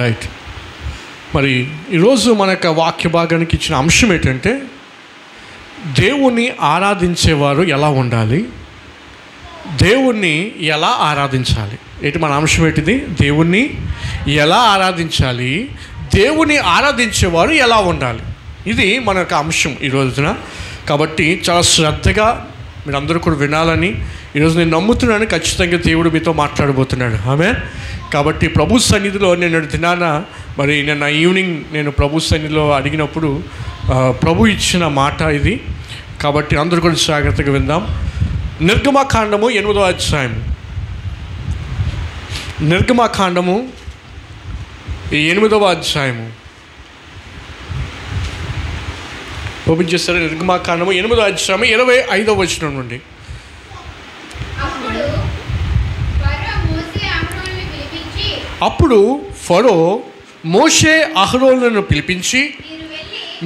Right. మరి ఈరోజు మన యొక్క వాక్య భాగానికి ఇచ్చిన అంశం ఏంటంటే దేవుణ్ణి ఆరాధించేవారు ఎలా ఉండాలి, దేవుణ్ణి ఎలా ఆరాధించాలి. ఏంటి మన అంశం ఏంటిది? దేవుణ్ణి ఎలా ఆరాధించాలి, దేవుణ్ణి ఆరాధించేవారు ఎలా ఉండాలి. ఇది మన యొక్క అంశం ఈ రోజున. కాబట్టి చాలా శ్రద్ధగా మీరందరూ కూడా వినాలని ఈరోజు నేను నమ్ముతున్నాను. ఖచ్చితంగా దేవుడు మీతో మాట్లాడబోతున్నాడు. ఆమేన్. కాబట్టి ప్రభు సన్నిధిలో నేను దినాన మరి నిన్న ఈవినింగ్ నేను ప్రభు సన్నిధిలో అడిగినప్పుడు ప్రభు ఇచ్చిన మాట ఇది. కాబట్టి అందరూ కూడా జాగ్రత్తగా విందాం. నిర్గమకాండము 8వ అధ్యాయం. నిర్గమకాండము 8వ అధ్యాయము ఓపెన్ చేస్తారు. నిర్గమకాండము 8వ అధ్యాయము 25వ వచనం నుండి. అప్పుడు ఫరో మోషే అహరోనులను పిలిపించి,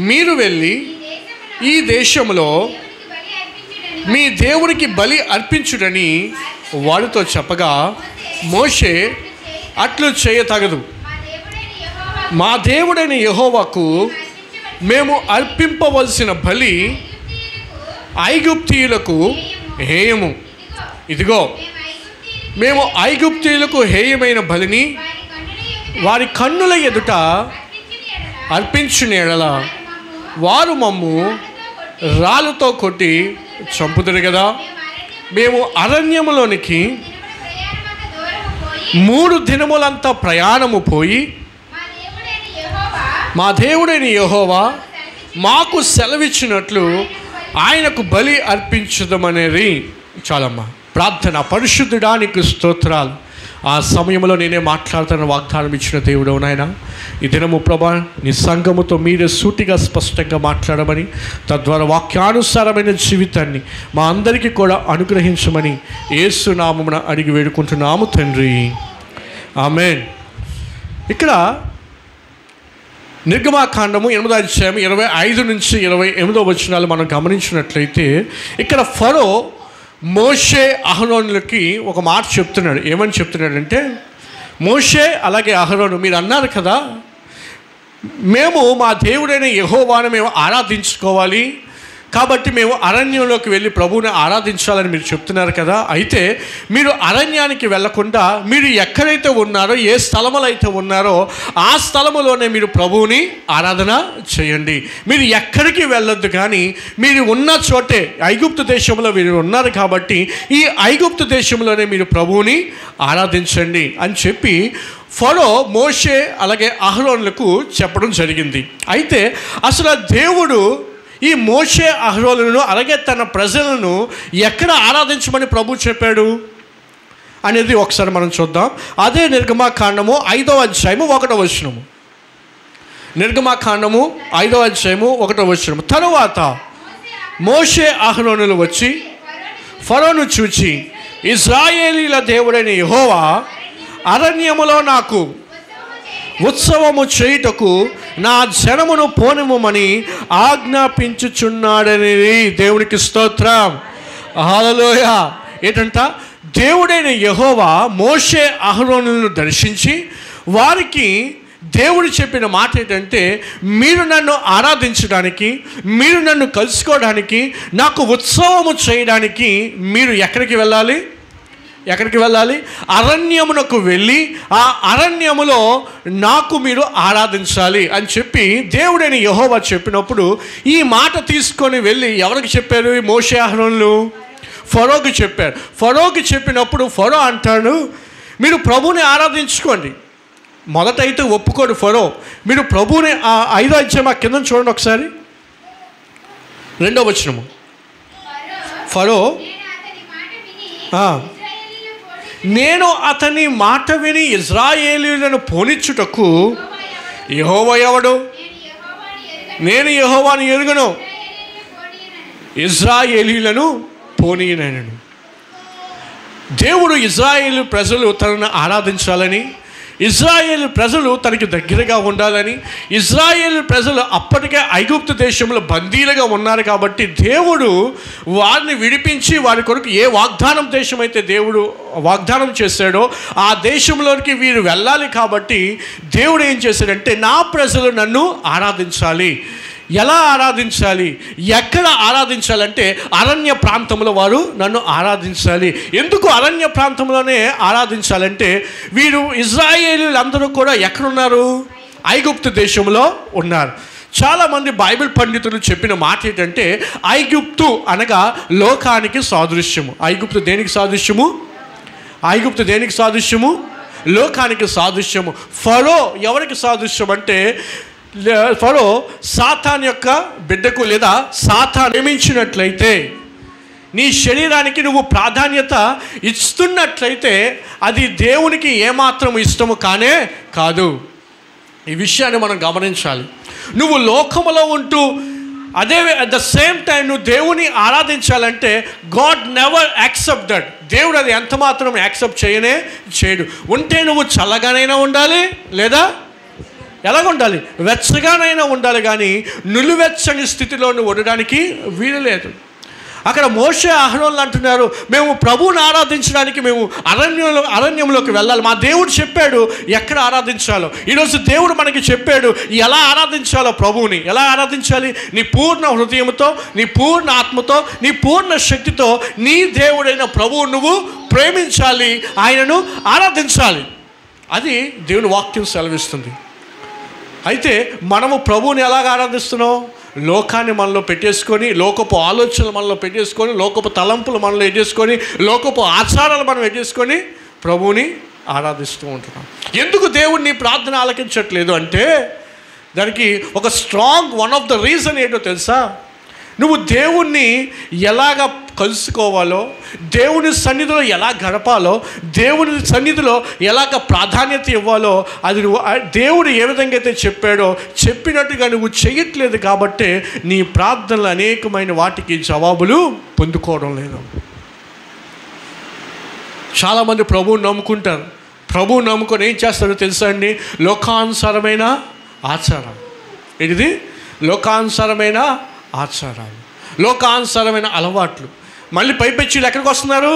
మీరు వెళ్ళి ఈ దేశంలో మీ దేవునికి బలి అర్పించుడని వారితో చెప్పగా, మోషే అట్లు చేయతగదు, మా దేవుడైన యెహోవాకు మేము అర్పింపవలసిన బలి ఐగుప్తీయులకు హేయము. ఇదిగో మేము ఐగుప్తీయులకు హేయమైన బలిని వారి కన్నుల ఎదుట అర్పించిన యెడల వారు మమ్ము రాళ్ళతో కొట్టి చంపుతారు కదా. మేము అరణ్యములోనికి 3 దినములంతా ప్రయాణము పోయి మా దేవుడైన యెహోవా మాకు సెలవిచ్చినట్లు ఆయనకు బలి అర్పించదమనేది. చాలమ్మా. ప్రార్థన. పరిశుద్ధుడానికి స్తోత్రాలు. ఆ సమయంలో నేనే మాట్లాడుతున్న వాగ్దానం ఇచ్చిన దేవుడు నాయన, ఈ దినము ప్రభా నీ సంఘముతో మీరే సూటిగా స్పష్టంగా మాట్లాడమని, తద్వారా వాక్యానుసారమైన జీవితాన్ని మా అందరికీ కూడా అనుగ్రహించమని యేసు నామమున అడిగి వేడుకుంటున్నాము తండ్రి. ఆమేన్. ఇక్కడ నిర్గమకాండము 8వ అధ్యాయం 25 నుంచి 28వ వచనాలు మనం గమనించినట్లయితే ఇక్కడ ఫరో మోషే అహరోనులకి ఒక మాట చెప్తున్నాడు. ఏమని చెప్తున్నాడంటే, మోషే అలాగే అహరోను మీరు అన్నారు కదా, మేము మా దేవుడైన యెహోవాను మేము ఆరాధించుకోవాలి, కాబట్టి మేము అరణ్యంలోకి వెళ్ళి ప్రభువుని ఆరాధించాలని మీరు చెప్తున్నారు కదా. అయితే మీరు అరణ్యానికి వెళ్లకుండా మీరు ఎక్కడైతే ఉన్నారో, ఏ స్థలములో అయితే ఉన్నారో ఆ స్థలములోనే మీరు ప్రభువుని ఆరాధన చేయండి. మీరు ఎక్కడికి వెళ్ళొద్దు, కానీ మీరు ఉన్న చోటే ఐగుప్తు దేశంలో మీరు ఉన్నారు కాబట్టి ఈ ఐగుప్తు దేశంలోనే మీరు ప్రభువుని ఆరాధించండి అని చెప్పి ఫరో మోషే అలాగే అహరోనులకు చెప్పడం జరిగింది. అయితే అసలు దేవుడు ఈ మోషే అహరోనులను అలాగే తన ప్రజలను ఎక్కడ ఆరాధించమని ప్రభు చెప్పాడు అనేది ఒకసారి మనం చూద్దాం. అదే నిర్గమకాండము 5వ అధ్యాయము 1వ వచనము. నిర్గమకాండము 5వ అధ్యాయము 1వ వచనము. తరువాత మోషే అహరోనులు వచ్చి ఫరోను చూచి, ఇశ్రాయేలీల దేవుడైన యెహోవా అరణ్యములో నాకు ఉత్సవము చేయుటకు నా జనమును పోనిమ్మని ఆజ్ఞాపించుచున్నాడని. దేవునికి స్తోత్రం. హల్లెలూయా. ఏంటంట, దేవుడైన యెహోవా మోషే అహరోనులను దర్శించి వారికి దేవుడు చెప్పిన మాట ఏంటంటే, మీరు నన్ను ఆరాధించడానికి, మీరు నన్ను కలుసుకోవడానికి, నాకు ఉత్సవము చేయడానికి మీరు ఎక్కడికి వెళ్ళాలి? అరణ్యమునకు వెళ్ళి ఆ అరణ్యములో నాకు మీరు ఆరాధించాలి అని చెప్పి దేవుడైన యెహోవా చెప్పినప్పుడు ఈ మాట తీసుకొని వెళ్ళి ఎవరికి చెప్పారు? మోషే అహరోనులు ఫరోకి చెప్పారు. ఫరోకి చెప్పినప్పుడు ఫరో అంటాడు, మీరు ప్రభువుని ఆరాధించుకోండి. మొదట అయితే ఒప్పుకోడు ఫరో. మీరు ప్రభువుని 5వ అధ్యాయం కింద చూడండి ఒకసారి, 2వ వచనము. ఫరో నేను అతని మాట విని ఇశ్రాయేలీయులను పోనిచ్చుటకు యెహోవా ఎవడు? నేను యెహోవాను ఎరుగను, ఇశ్రాయేలీయులను పోనీయనను. దేవుడు ఇశ్రాయేలు ప్రజలు తనను ఆరాధించాలని, ఇజ్రాయేల్ ప్రజలు తనకి దగ్గరగా ఉండాలని, ఇజ్రాయేల్ ప్రజలు అప్పటికే ఐగుప్తు దేశంలో బందీలుగా ఉన్నారు కాబట్టి దేవుడు వారిని విడిపించి వారి కొరకు ఏ వాగ్దానం దేశం అయితే దేవుడు వాగ్దానం చేశాడో ఆ దేశంలోనికి వీరు వెళ్ళాలి. కాబట్టి దేవుడు ఏం చేశాడంటే, నా ప్రజలు నన్ను ఆరాధించాలి. ఎలా ఆరాధించాలి, ఎక్కడ ఆరాధించాలంటే అరణ్య ప్రాంతంలో వారు నన్ను ఆరాధించాలి. ఎందుకు అరణ్య ప్రాంతంలోనే ఆరాధించాలంటే, వీరు ఇజ్రాయేలీలందరూ కూడా ఎక్కడున్నారు? ఐగుప్తు దేశంలో ఉన్నారు. చాలామంది బైబిల్ పండితులు చెప్పిన మాట ఏంటంటే, ఐగుప్తు అనగా లోకానికి సాదృశ్యము. ఐగుప్తు దేనికి సాదృశ్యము? ఐగుప్తు దేనికి సాదృశ్యము? లోకానికి సాదృశ్యము. ఫరో ఎవరికి సాదృశ్యం అంటే, ఫరో సాతాన్ యొక్క బిడ్డకు, లేదా సాతాన్ నియమించినట్లయితే నీ శరీరానికి నువ్వు ప్రాధాన్యత ఇస్తున్నట్లయితే అది దేవునికి ఏమాత్రం ఇష్టము కానే కాదు. ఈ విషయాన్ని మనం గమనించాలి. నువ్వు లోకములో ఉంటూ అదే అట్ ద సేమ్ టైం నువ్వు దేవుని ఆరాధించాలంటే గాడ్ నెవర్ యాక్సెప్ట్ దట్. దేవుడు అది ఎంత మాత్రం యాక్సెప్ట్ చేయడు. ఉంటే నువ్వు చల్లగానైనా ఉండాలి, లేదా ఎలాగ ఉండాలి? వెచ్చగానైనా ఉండాలి, కానీ నులివెచ్చని స్థితిలో నువ్వు ఉండడానికి వీలు లేదు. అక్కడ మోషే అహరోన్లు అంటున్నారు, మేము ప్రభువుని ఆరాధించడానికి మేము అరణ్యంలోకి వెళ్ళాలి. మా దేవుడు చెప్పాడు ఎక్కడ ఆరాధించాలో. ఈరోజు దేవుడు మనకి చెప్పాడు ఎలా ఆరాధించాలో. ప్రభువుని ఎలా ఆరాధించాలి? నీ పూర్ణ హృదయంతో, నీ పూర్ణ ఆత్మతో, నీ పూర్ణ శక్తితో నీ దేవుడైన ప్రభువు నువ్వు ప్రేమించాలి, ఆయనను ఆరాధించాలి. అది దేవుని వాక్యం సెలవిస్తుంది. అయితే మనము ప్రభువుని ఎలాగ ఆరాధిస్తున్నాం? లోకాన్ని మనలో పెట్టేసుకొని, లోకపు ఆలోచనలు మనలో పెట్టేసుకొని, లోకపు తలంపులు మనలో ఎట్టేసుకొని, లోకపు ఆచారాలు మనం ఎట్టేసుకొని ప్రభువుని ఆరాధిస్తూ ఉంటున్నాం. ఎందుకు దేవుడు నీ ప్రార్థన ఆలకించట్లేదు అంటే, దానికి ఒక strong one of the reason ఏంటో తెలుసా? నువ్వు దేవుణ్ణి ఎలాగ కలుసుకోవాలో, దేవుని సన్నిధిలో ఎలా గడపాలో, దేవుని సన్నిధిలో ఎలాగ ప్రాధాన్యత ఇవ్వాలో అది నువ్వు దేవుడు ఏ విధంగా అయితే చెప్పాడో చెప్పినట్టుగా నువ్వు చేయట్లేదు. కాబట్టి నీ ప్రార్థనలు అనేకమైన వాటికి జవాబులు పొందుకోవడం లేదు. చాలామంది ప్రభువుని నమ్ముకుంటారు. ప్రభువు నమ్ముకొని ఏం చేస్తారో తెలుసా అండి? లోకానుసారమైన ఆచారం. ఇది లోకానుసారమైన ఆచారాలు, లోకానుసారమైన అలవాట్లు. మళ్ళీ పైపెచ్చి ఎక్కడికి వస్తున్నారు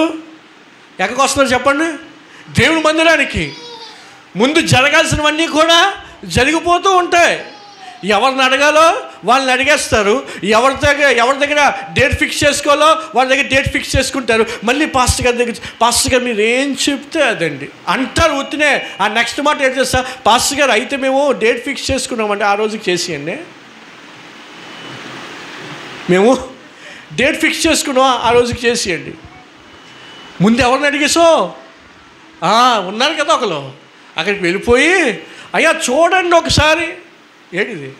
చెప్పండి? దేవుని మందిరానికి. ముందు జరగాల్సినవన్నీ కూడా జరిగిపోతూ ఉంటాయి. ఎవరిని అడగాలో వాళ్ళని అడిగేస్తారు. ఎవరి దగ్గర డేట్ ఫిక్స్ చేసుకోవాలో వాళ్ళ దగ్గర డేట్ ఫిక్స్ చేసుకుంటారు. మళ్ళీ పాస్టర్ గారు మీరు ఏం చెప్తే అదండి అంటారు. ఉత్తినే ఆ నెక్స్ట్ మాట ఏం చేస్తా, పాస్టర్ గారు అయితే మేము డేట్ ఫిక్స్ చేసుకున్నామంటే ఆ రోజుకి చేసేయండి. మేము డేట్ ఫిక్స్ చేసుకున్నాం, ఆ రోజుకి చేసేయండి. ముందు ఎవరిని అడిగేసో ఉన్నారు కదా ఒకరు, అక్కడికి వెళ్ళిపోయి అయ్యా చూడండి ఒకసారి, ఏంటిది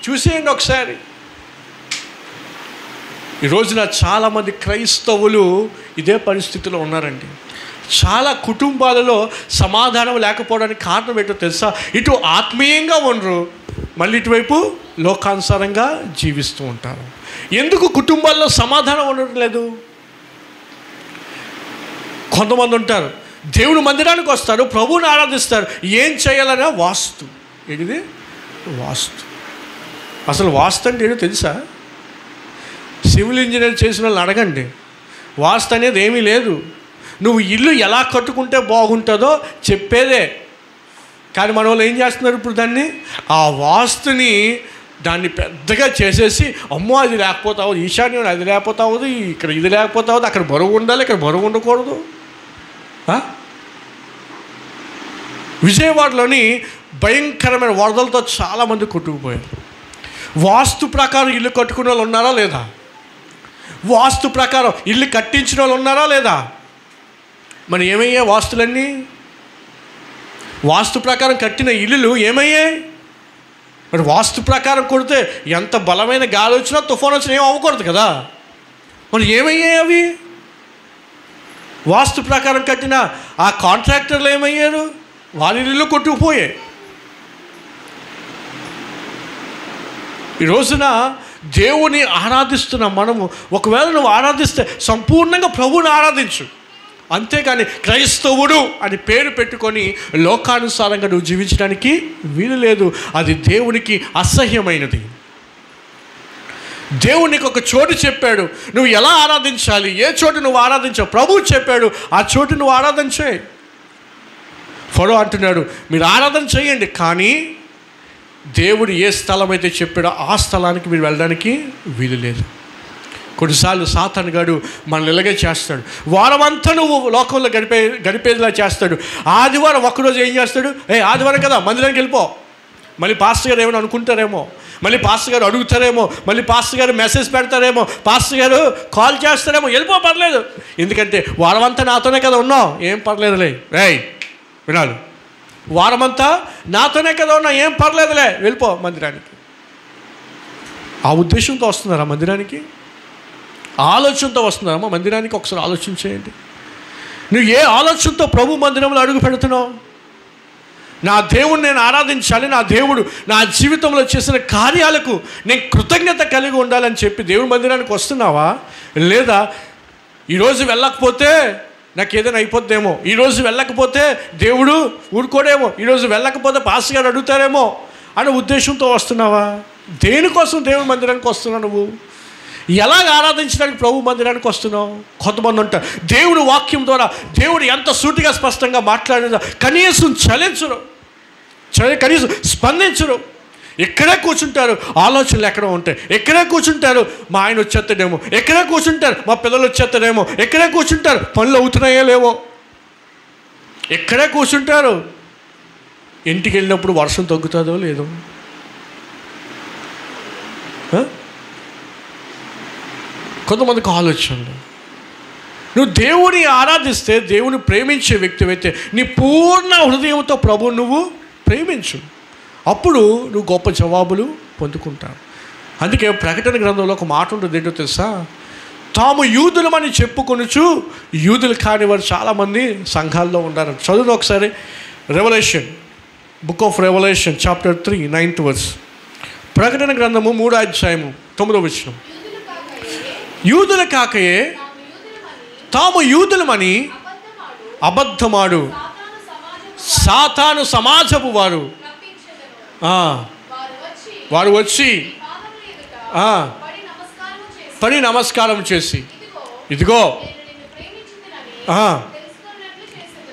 చూసేయండి ఒకసారి. ఈ రోజున చాలామంది క్రైస్తవులు ఇదే పరిస్థితిలో ఉన్నారండి. చాలా కుటుంబాలలో సమాధానం లేకపోవడానికి కారణం ఏంటో తెలుసా? ఇటు ఆత్మీయంగా ఉండరు, మళ్ళీ ఇటువైపు లోకానుసారంగా జీవిస్తూ ఉంటారు. ఎందుకు కుటుంబాల్లో సమాధానం ఉండడం లేదు? కొంతమంది ఉంటారు, దేవుని మందిరానికి వస్తారు, ప్రభువుని ఆరాధిస్తారు, ఏం చేయాలనే వాస్తు. ఏంటిది వాస్తు? అసలు వాస్తు అంటే ఏంటో తెలుసా? సివిల్ ఇంజనీర్ చేసిన వాళ్ళని అడగండి, వాస్తు అనేది ఏమీ లేదు. నువ్వు ఇల్లు ఎలా కట్టుకుంటే బాగుంటుందో చెప్పేదే. కానీ మన వాళ్ళు ఏం చేస్తున్నారు ఇప్పుడు? ఆ వాస్తుని దాన్ని పెద్దగా చేసేసి, అమ్మో అది లేకపోతావు, ఈశాన్యం అది లేకపోతావు, ఇక్కడ ఇది లేకపోతావు, అక్కడ బరువు ఉండాలి, ఇక్కడ బరువు ఉండకూడదు. విజయవాడలోని భయంకరమైన వరదలతో చాలామంది కొట్టుకుపోయారు. వాస్తు ప్రకారం ఇల్లు కట్టుకునే వాళ్ళు ఉన్నారా లేదా? వాస్తు ప్రకారం ఇల్లు కట్టించిన వాళ్ళు ఉన్నారా లేదా? మరి ఏమయ్యాయి వాస్తులన్నీ? వాస్తు ప్రకారం కట్టిన ఇల్లులు ఏమయ్యాయి? మరి వాస్తు ప్రకారం కొడితే ఎంత బలమైన గాలి వచ్చినా తుఫాను వచ్చినా ఏం అవ్వకూడదు కదా. మరి ఏమయ్యాయి అవి? వాస్తు ప్రకారం కట్టిన ఆ కాంట్రాక్టర్లు ఏమయ్యారు? వాళ్ళ ఇల్లు కొట్టుకుపోయాయి. ఈ రోజున దేవుని ఆరాధిస్తున్న మనము, ఒకవేళ నువ్వు ఆరాధిస్తే సంపూర్ణంగా ప్రభువుని ఆరాధించు. అంతేకాని క్రైస్తవుడు అని పేరు పెట్టుకొని లోకానుసారంగా నువ్వు జీవించడానికి వీలు లేదు. అది దేవునికి అసహ్యమైనది. దేవునికి ఒక చోటు చెప్పాడు, నువ్వు ఎలా ఆరాధించాలి, ఏ చోటు నువ్వు ఆరాధించావు ప్రభువు చెప్పాడు, ఆ చోటు నువ్వు ఆరాధన చేయి. ఫరో అంటున్నాడు, మీరు ఆరాధన చేయండి, కానీ దేవుడు ఏ స్థలం అయితే చెప్పాడో ఆ స్థలానికి మీరు వెళ్ళడానికి వీలు లేదు. కొన్నిసార్లు సాతాను గాడు మనల్ని ఇలాగే చేస్తాడు. వారమంతా నువ్వు లోకంలో గడిపేదిలా చేస్తాడు. ఆదివారం ఒక్కరోజు ఏం చేస్తాడు, ఆదివారం కదా మందిరానికి వెళ్ళిపో. మళ్ళీ పాస్టర్ గారు ఏమైనా అనుకుంటారేమో, మళ్ళీ పాస్టర్ గారు అడుగుతారేమో, మళ్ళీ పాస్టర్ గారు మెసేజ్ పెడతారేమో, పాస్టర్ గారు కాల్ చేస్తారేమో, వెళ్ళిపో పర్లేదు, ఎందుకంటే వారమంతా నాతోనే కదా ఉన్నావు, ఏం పర్లేదులే. వినాలి, వారమంతా నాతోనే కదా ఉన్నా, ఏం పర్లేదులే, వెళ్ళిపో మందిరానికి. ఆ ఉద్దేశంతో వస్తున్నారా మందిరానికి? ఆలోచనతో వస్తున్నారమ్మా మందిరానికి? ఒకసారి ఆలోచన చేయండి. నువ్వు ఏ ఆలోచనతో ప్రభు మందిరంలో అడుగు పెడుతున్నావు? నా దేవుడిని నేను ఆరాధించాలి, నా దేవుడు నా జీవితంలో చేసిన కార్యాలకు నేను కృతజ్ఞత కలిగి ఉండాలని చెప్పి దేవుడి మందిరానికి వస్తున్నావా? లేదా ఈరోజు వెళ్ళకపోతే నాకు ఏదైనా అయిపోద్దేమో, ఈరోజు వెళ్ళకపోతే దేవుడు ఊరుకోడేమో, ఈరోజు వెళ్ళకపోతే పాస్టర్ గారు అడుగుతారేమో అనే ఉద్దేశంతో వస్తున్నావా? దేనికోసం దేవుడి మందిరానికి వస్తున్నావు? నువ్వు ఎలాగ ఆరాధించడానికి ప్రభు మందిరానికి వస్తున్నావు? కొంతమంది ఉంటారు దేవుడు వాక్యం ద్వారా దేవుడు ఎంత సూటిగా స్పష్టంగా మాట్లాడినా కనీసం చలించరు, కనీసం స్పందించరు. ఎక్కడే కూర్చుంటారు, ఆలోచనలు ఎక్కడో ఉంటాయి. ఎక్కడే కూర్చుంటారు, మా ఆయన వచ్చేస్తాడేమో, ఎక్కడే కూర్చుంటారు, మా పిల్లలు వచ్చేస్తాడేమో, ఎక్కడే కూర్చుంటారు, పనులు అవుతున్నాయో లేవో, ఎక్కడే కూర్చుంటారు. ఇంటికి వెళ్ళినప్పుడు వర్షం తగ్గుతుందో లేదో, కొంతమందికి ఆలోచనలు. నువ్వు దేవుని ఆరాధిస్తే, దేవుని ప్రేమించే వ్యక్తివైతే నీ పూర్ణ హృదయంతో ప్రభువు నువ్వు ప్రేమించు, అప్పుడు నువ్వు గొప్ప జవాబులు పొందుకుంటావు. అందుకే ప్రకటన గ్రంథంలో ఒక మాట ఉంటుంది, ఏంటో తెలుసా? తాము యూదులమని చెప్పుకొనుచు యూదులు కాని వారు చాలామంది సంఘాల్లో ఉన్నారు. చదువు ఒకసారి revolution, book of Revelation chapter 3 9th verse. ప్రకటన గ్రంథము 3వ అధ్యాయము 9వ వచనం. యూదుల కాకయే తాము యూదులమని అబద్ధమాడు సాతాను సమాజపు వారు వచ్చి పడి నమస్కారం చేసి, ఇదిగో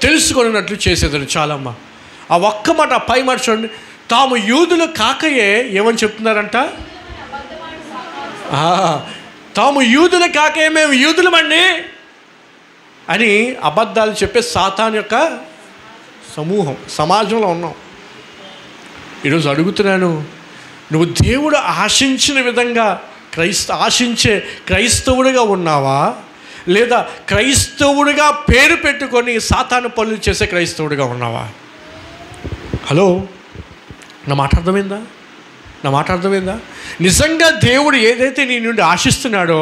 తెలుసుకున్నట్లు చేసేదని. చాలమ్మా, ఆ ఒక్క మాట, ఆ పై మాట చూడండి. తాము యూదులు కాకయే ఏమని చెప్తున్నారంట? తాము యూదులు కాకే మేము యూదులమండి అని అబద్ధాలు చెప్పే సాతాను యొక్క సమూహం, సమాజంలో ఉన్నాం. ఈరోజు అడుగుతున్నాను, నువ్వు దేవుడు ఆశించిన విధంగా ఆశించే క్రైస్తవుడిగా ఉన్నావా? లేదా క్రైస్తవుడిగా పేరు పెట్టుకొని సాతాను పనులు చేసే క్రైస్తవుడిగా ఉన్నావా? హలో, నా మాట అర్థమైందా? నిజంగా దేవుడు ఏదైతే నీ నుండి ఆశిస్తున్నాడో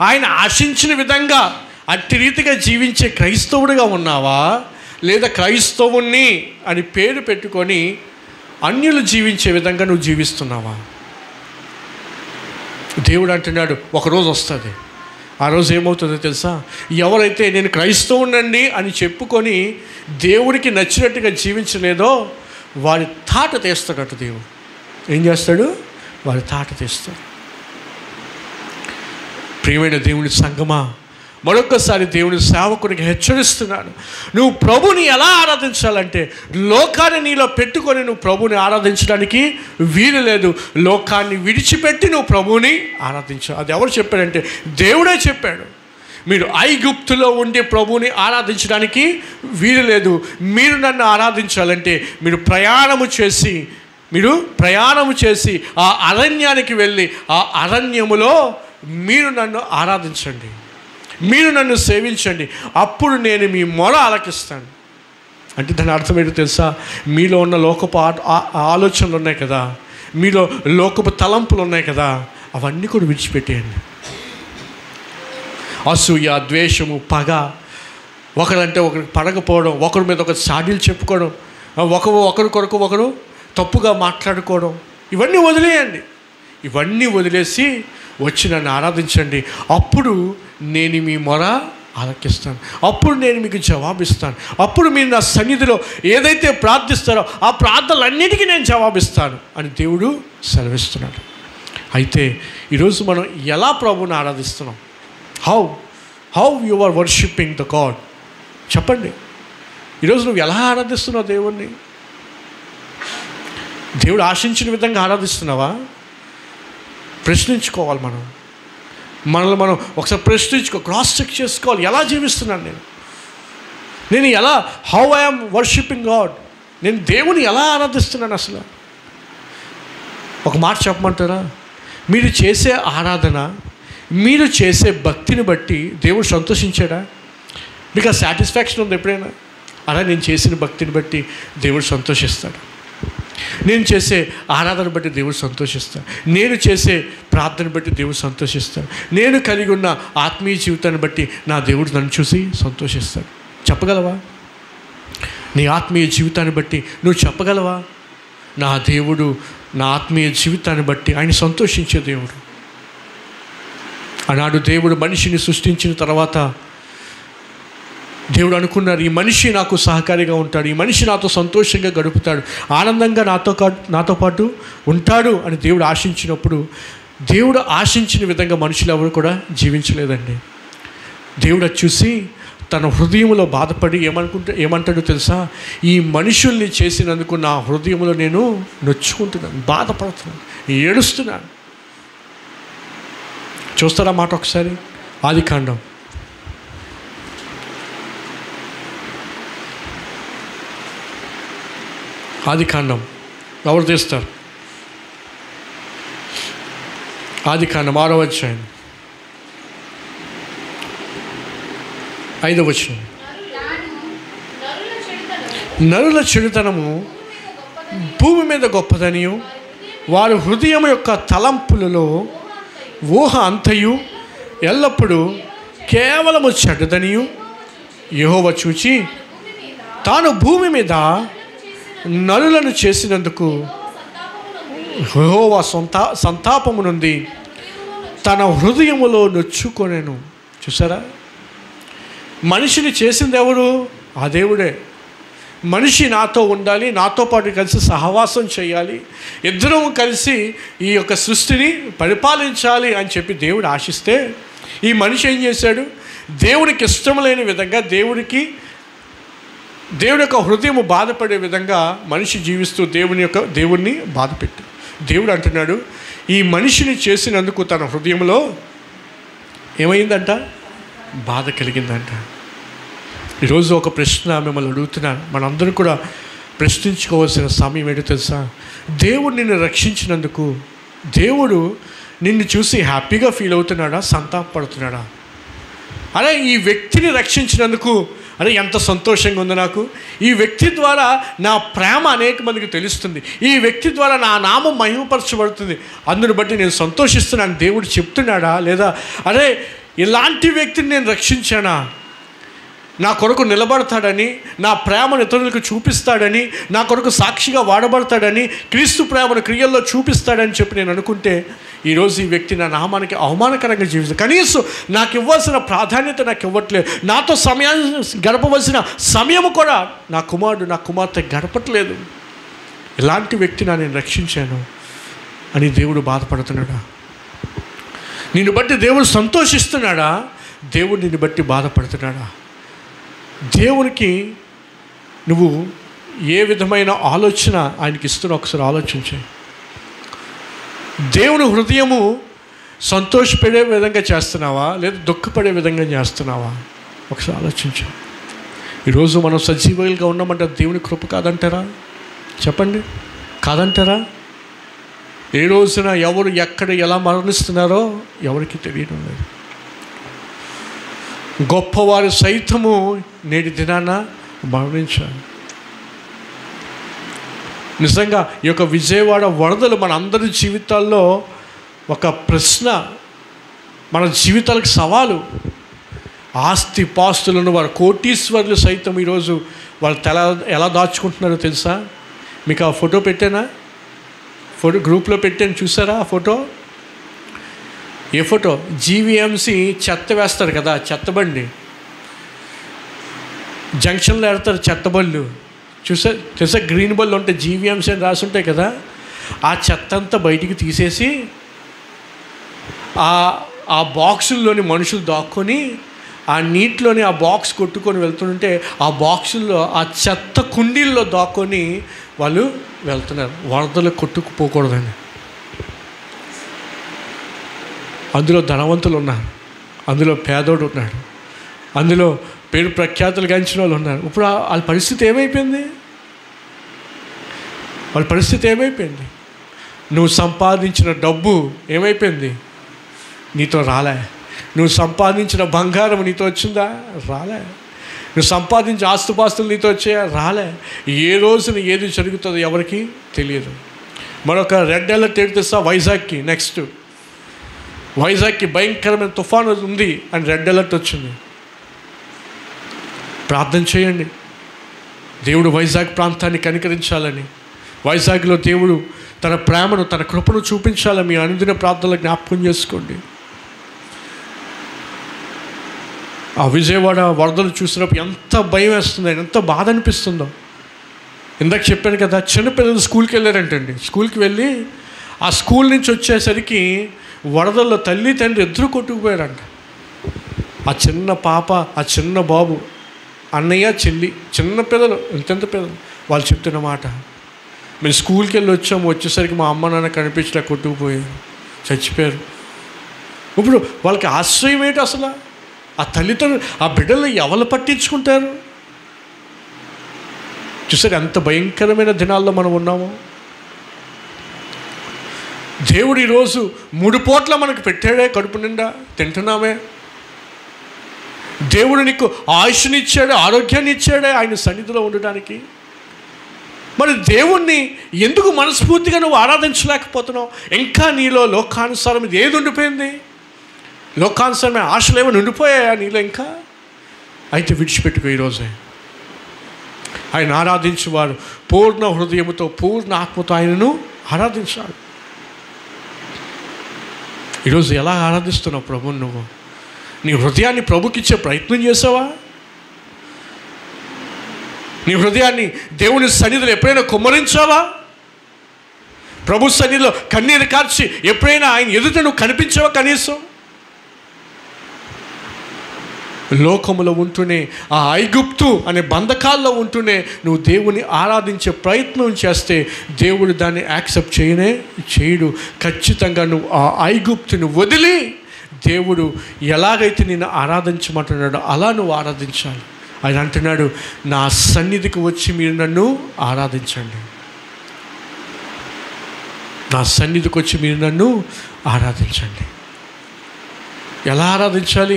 ఆయన ఆశించిన విధంగా అట్టి రీతిగా జీవించే క్రైస్తవుడిగా ఉన్నావా? లేదా క్రైస్తవుణ్ణి అని పేరు పెట్టుకొని అన్యులు జీవించే విధంగా నువ్వు జీవిస్తున్నావా? దేవుడు అంటున్నాడు, ఒకరోజు వస్తుంది, ఆ రోజు ఏమవుతుందో తెలుసా? ఎవరైతే నేను క్రైస్తవునండి అని చెప్పుకొని దేవుడికి నచ్చినట్టుగా జీవించలేదో వారి తాట తీస్తాడట. దేవుడు ఏం చేస్తాడు? వారి తాట తీస్తాడు. ప్రియమైన దేవుని సంగమా, మరొకసారి దేవుని సేవకునికి హెచ్చరిస్తున్నాను, నువ్వు ప్రభుని ఎలా ఆరాధించాలంటే లోకాన్ని నీలో పెట్టుకొని నువ్వు ప్రభుని ఆరాధించడానికి వీలు లేదు. లోకాన్ని విడిచిపెట్టి నువ్వు ప్రభుని ఆరాధించావు. అది ఎవరు చెప్పాడంటే దేవుడే చెప్పాడు. మీరు ఐగుప్తులో ఉండే ప్రభుని ఆరాధించడానికి వీలు లేదు. మీరు నన్ను ఆరాధించాలంటే మీరు ప్రయాణము చేసి ఆ అరణ్యానికి వెళ్ళి ఆ అరణ్యములో మీరు నన్ను ఆరాధించండి, మీరు నన్ను సేవించండి, అప్పుడు నేను మీ మొర ఆలకిస్తాను. అంటే దాని అర్థం ఏంటో తెలుసా? మీలో ఉన్న లోకపు ఆలోచనలు ఉన్నాయి కదా, మీలో లోకపు తలంపులు ఉన్నాయి కదా, అవన్నీ కూడా విడిచిపెట్టేయండి. అసూయ, ద్వేషము, పగ, ఒకరంటే ఒకరికి పడకపోవడం, ఒకరి మీద ఒకరు సాడీలు చెప్పుకోవడం, ఒకరి కొరకు ఒకరు తప్పుగా మాట్లాడుకోవడం, ఇవన్నీ వదిలేయండి. ఇవన్నీ వదిలేసి వచ్చి నన్ను ఆరాధించండి, అప్పుడు నేను మీ మొర ఆలకిస్తాను, అప్పుడు నేను మీకు జవాబిస్తాను, అప్పుడు మీరు నా సన్నిధిలో ఏదైతే ప్రార్థిస్తారో ఆ ప్రార్థనలన్నిటికీ నేను జవాబిస్తాను అని దేవుడు సెలవిస్తున్నాడు. అయితే ఈరోజు మనం ఎలా ప్రభువుని ఆరాధిస్తున్నాం? How you are worshipping the God? చెప్పండి. ఈరోజు నువ్వు ఎలా ఆరాధిస్తున్నావు దేవుణ్ణి? దేవుడు ఆశించిన విధంగా ఆరాధిస్తున్నావా? ప్రశ్నించుకోవాలి. మనల్ని మనం ఒకసారి క్రాస్ చెక్ చేసుకోవాలి. ఎలా జీవిస్తున్నాను నేను ఎలా హౌ ఐఎమ్ వర్షిప్పింగ్ గాడ్? నేను దేవుని ఎలా ఆరాధిస్తున్నాను? అసలు ఒక మాట చెప్పమంటారా? మీరు చేసే ఆరాధన, మీరు చేసే భక్తిని బట్టి దేవుడు సంతోషించాడా? మీకు ఆ సాటిస్ఫాక్షన్ ఉంది ఎప్పుడైనా? అలా నేను చేసిన భక్తిని బట్టి దేవుడు సంతోషిస్తాడు. నేను చేసే ఆరాధన బట్టి దేవుడు సంతోషిస్తాడు. నేను చేసే ప్రార్థన బట్టి దేవుడు సంతోషిస్తాడు. నేను కలిగి ఉన్న ఆత్మీయ జీవితాన్ని బట్టి నా దేవుడు నన్ను చూసి సంతోషిస్తాడు. చెప్పగలవా? నీ ఆత్మీయ జీవితాన్ని బట్టి నువ్వు చెప్పగలవా? నా దేవుడు నా ఆత్మీయ జీవితాన్ని బట్టి ఆయన సంతోషించే దేవుడు. ఆనాడు దేవుడు మనిషిని సృష్టించిన తర్వాత దేవుడు అనుకున్నారు, ఈ మనిషి నాకు సహకారిగా ఉంటాడు, ఈ మనిషి నాతో సంతోషంగా గడుపుతాడు, ఆనందంగా నాతో పాటు ఉంటాడు అని దేవుడు ఆశించినప్పుడు, దేవుడు ఆశించిన విధంగా మనుషులు ఎవరు కూడా జీవించలేదండి. దేవుడు చూసి తన హృదయంలో బాధపడి ఏమంటాడో తెలుసా? ఈ మనుషుల్ని చేసినందుకు నా హృదయంలో నేను నొచ్చుకుంటున్నాను, బాధపడుతున్నాను, ఏడుస్తున్నాను. చూస్తారా మాట ఒకసారి? ఆదికాండం ఎవరు తీస్తారు? ఆదికాండం 6వ అధ్యాయం 5వ వచనం. నరుల చెడుతనము భూమి మీద గొప్పదనియు, వారి హృదయం యొక్క తలంపులలో ఊహ అంతయు ఎల్లప్పుడూ కేవలము చెడ్డదనియు యెహోవా చూచి తాను భూమి మీద నరులను చేసినందుకు యెహోవా సంతాపము నుండి తన హృదయములో నొచ్చుకొనెను. చూసారా? మనిషిని చేసింది ఎవరు? ఆ దేవుడే. మనిషి నాతో ఉండాలి, నాతో పాటు కలిసి సహవాసం చేయాలి, ఇద్దరం కలిసి ఈ యొక్క సృష్టిని పరిపాలించాలి అని చెప్పి దేవుడు ఆశిస్తే, ఈ మనిషి ఏం చేశాడు? దేవుడికి ఇష్టం లేని విధంగా, దేవుడి యొక్క హృదయం బాధపడే విధంగా మనిషి జీవిస్తూ దేవుణ్ణి బాధపెట్టు. దేవుడు అంటున్నాడు, ఈ మనిషిని చేసినందుకు తన హృదయంలో ఏమైందంట? బాధ కలిగిందంట. ఈరోజు ఒక ప్రశ్న మిమ్మల్ని అడుగుతున్నాను, మనందరూ కూడా ప్రశ్నించుకోవాల్సిన సమయం ఏంటో తెలుసా? దేవుడు నిన్ను రక్షించినందుకు దేవుడు నిన్ను చూసి హ్యాపీగా ఫీల్ అవుతున్నాడా, సంతాపడుతున్నాడా? అరే ఈ వ్యక్తిని రక్షించినందుకు అరే ఎంత సంతోషంగా ఉంది నాకు, ఈ వ్యక్తి ద్వారా నా ప్రేమ అనేక మందికి తెలుస్తుంది, ఈ వ్యక్తి ద్వారా నా నామం మహిమపరచబడుతుంది, అందుని బట్టి నేను సంతోషిస్తున్నాను దేవుడు చెప్తున్నాడా? లేదా అరే ఇలాంటి వ్యక్తిని నేను రక్షించానా, నా కొరకు నిలబడతాడని, నా ప్రేమను ఇతరులకు చూపిస్తాడని, నా కొరకు సాక్షిగా వాడబడతాడని, క్రీస్తు ప్రేమను క్రియల్లో చూపిస్తాడని చెప్పి నేను అనుకుంటే, ఈరోజు ఈ వ్యక్తి నా నామానికి అవమానకరంగా జీవిస్తాడు, కనీసం నాకు ఇవ్వాల్సిన ప్రాధాన్యత నాకు ఇవ్వట్లేదు, నాతో సమయాన్ని గడపవలసిన సమయం కూడా నా కుమారుడు నా కుమార్తె గడపట్లేదు, ఇలాంటి వ్యక్తిని నేను రక్షించాను అని దేవుడు బాధపడుతున్నాడా? నిన్ను బట్టి దేవుడు సంతోషిస్తున్నాడా? దేవుడు నిన్ను బట్టి బాధపడుతున్నాడా? దేవునికి నువ్వు ఏ విధమైన ఆలోచన ఆయనకి ఇస్తున్నావు ఒకసారి ఆలోచించే. దేవుని హృదయము సంతోషపడే విధంగా చేస్తున్నావా, లేదా దుఃఖపడే విధంగా చేస్తున్నావా? ఒకసారి ఆలోచించు. ఈరోజు మనం సజీవులుగా ఉన్నామంటే దేవుని కృప కాదంటారా? చెప్పండి, కాదంటారా? ఏ రోజున ఎవరు ఎక్కడ ఎలా మరణిస్తున్నారో ఎవరికి తెలియడం లేదు. గొప్పవారు సైతము నేటి దినాన మరణించారు. నిజంగా ఈ యొక్క విజయవాడ వరదలు మన అందరి జీవితాల్లో ఒక ప్రశ్న, మన జీవితాలకు సవాలు. ఆస్తి పాస్తులను వారు కోటీశ్వరులు సైతం ఈరోజు వాళ్ళు ఎలా దాచుకుంటున్నారో తెలుసా? మీకు ఆ ఫోటో పెట్టానా? ఫోటో గ్రూప్లో పెట్టాను, చూసారా ఆ ఫోటో? ఏ ఫోటో? జీవీఎంసీ చెత్త వేస్తారు కదా, చెత్తబండి, జంక్షన్లో ఎడతారు చెత్త బళ్ళు, తెలుసా గ్రీన్ బళ్ళు ఉంటాయి, జీవీఎంసీ అని రాసి ఉంటాయి కదా. ఆ చెత్త అంతా బయటికి తీసేసి ఆ బాక్సుల్లోని మనుషులు దాక్కొని ఆ నీటిలోని ఆ బాక్స్ కొట్టుకొని వెళ్తుంటే ఆ బాక్సుల్లో ఆ చెత్త కుండీల్లో దాక్కొని వాళ్ళు వెళ్తున్నారు, వరదలు కొట్టుకుపోకూడదని. అందులో ధనవంతులు ఉన్నారు, అందులో పేదోడు ఉన్నాడు, అందులో పేరు ప్రఖ్యాతులు గాంచిన వాళ్ళు ఉన్నారు. ఇప్పుడు వాళ్ళ పరిస్థితి ఏమైపోయింది? వాళ్ళ పరిస్థితి ఏమైపోయింది? నువ్వు సంపాదించిన డబ్బు ఏమైపోయింది? నీతో రాలే. నువ్వు సంపాదించిన బంగారం నీతో వచ్చిందా? రాలే. నువ్వు సంపాదించిన ఆస్తుపాస్తులు నీతో వచ్చాయా? రాలే. ఏ రోజున ఏది జరుగుతుందో ఎవరికి తెలియదు. మరొక రెడ్ అలర్ట్ ఏంటి తెస్తా? వైజాగ్కి నెక్స్ట్ వైజాగ్కి భయంకరమైన తుఫాను ఉంది అని రెడ్ అలర్ట్ వచ్చింది. ప్రార్థన చేయండి, దేవుడు వైజాగ్ ప్రాంతాన్ని కనికరించాలని, వైజాగ్లో దేవుడు తన ప్రేమను తన కృపను చూపించాలని మీ అనుదిన ప్రార్థనలు జ్ఞాపకం చేసుకోండి. ఆ విజయవాడ వరదలు చూసినప్పుడు ఎంత భయం వేస్తుందో, ఎంత బాధ అనిపిస్తుందో. ఇందాక చెప్పాను కదా, చిన్నపిల్లలు స్కూల్కి వెళ్ళారంటండి. స్కూల్కి వెళ్ళి ఆ స్కూల్ నుంచి వచ్చేసరికి వరదల్లో తల్లి తండ్రి ఇద్దరు కొట్టుకుపోయారంట. ఆ చిన్న పాప, ఆ చిన్న బాబు, అన్నయ్య చెల్లి, చిన్న పిల్లలు, ఎంతెంత పిల్లలు, వాళ్ళు చెప్తున్న మాట, మేము స్కూల్కి వెళ్ళి వచ్చేసరికి మా అమ్మ నాన్న కనిపించలే, కొట్టుకుపోయారు, చచ్చిపోయారు. ఇప్పుడు వాళ్ళకి ఆశ్రయం ఏంటి అసలు? ఆ తల్లిదండ్రులు ఆ బిడ్డలు ఎవరు పట్టించుకుంటారు? చూసారు ఎంత భయంకరమైన దినాల్లో మనం ఉన్నామో. దేవుడు ఈరోజు 3 పూట్ల మనకు పెట్టాడే, కడుపు నిండా తింటున్నామే. దేవుడు నీకు ఆయుష్నిచ్చాడే, ఆరోగ్యాన్ని ఇచ్చాడే ఆయన సన్నిధిలో ఉండడానికి. మరి దేవుణ్ణి ఎందుకు మనస్ఫూర్తిగా నువ్వు ఆరాధించలేకపోతున్నావు? ఇంకా నీలో లోకానుసారం ఏది ఉండిపోయింది? లోకానుసారమైన ఆశలు ఏమైనా ఉండిపోయాయా నీలో ఇంకా? అయితే విడిచిపెట్టుకో ఈరోజే. ఆయన ఆరాధించేవారు పూర్ణ హృదయముతో పూర్ణ ఆత్మతో ఆయనను ఆరాధించాలి. ఈరోజు ఎలా ఆరాధిస్తున్నావు ప్రభువుని? నువ్వు నీ హృదయాన్ని ప్రభుకిచ్చే ప్రయత్నం చేసావా? నీ హృదయాన్ని దేవుని సన్నిధిలో ఎప్పుడైనా కుమ్మరించావా? ప్రభు సన్నిధిలో కన్నీరు కార్చి ఎప్పుడైనా ఆయన ఎదుట నువ్వు కనిపించావా? కనీసం లోకములో ఉంటూనే, ఆ ఐగుప్తు అనే బంధకాల్లో ఉంటూనే నువ్వు దేవుని ఆరాధించే ప్రయత్నం చేస్తే దేవుడు దాన్ని యాక్సెప్ట్ చేయడు. ఖచ్చితంగా నువ్వు ఆ ఐగుప్తుని వదిలి దేవుడు ఎలాగైతే నిన్ను ఆరాధించమంటున్నాడో అలా నువ్వు ఆరాధించాలి. ఆయన అంటున్నాడు, నా సన్నిధికి వచ్చి మీరు నన్ను ఆరాధించండి. నా సన్నిధికి వచ్చి మీరు నన్ను ఆరాధించండి. ఎలా ఆరాధించాలి?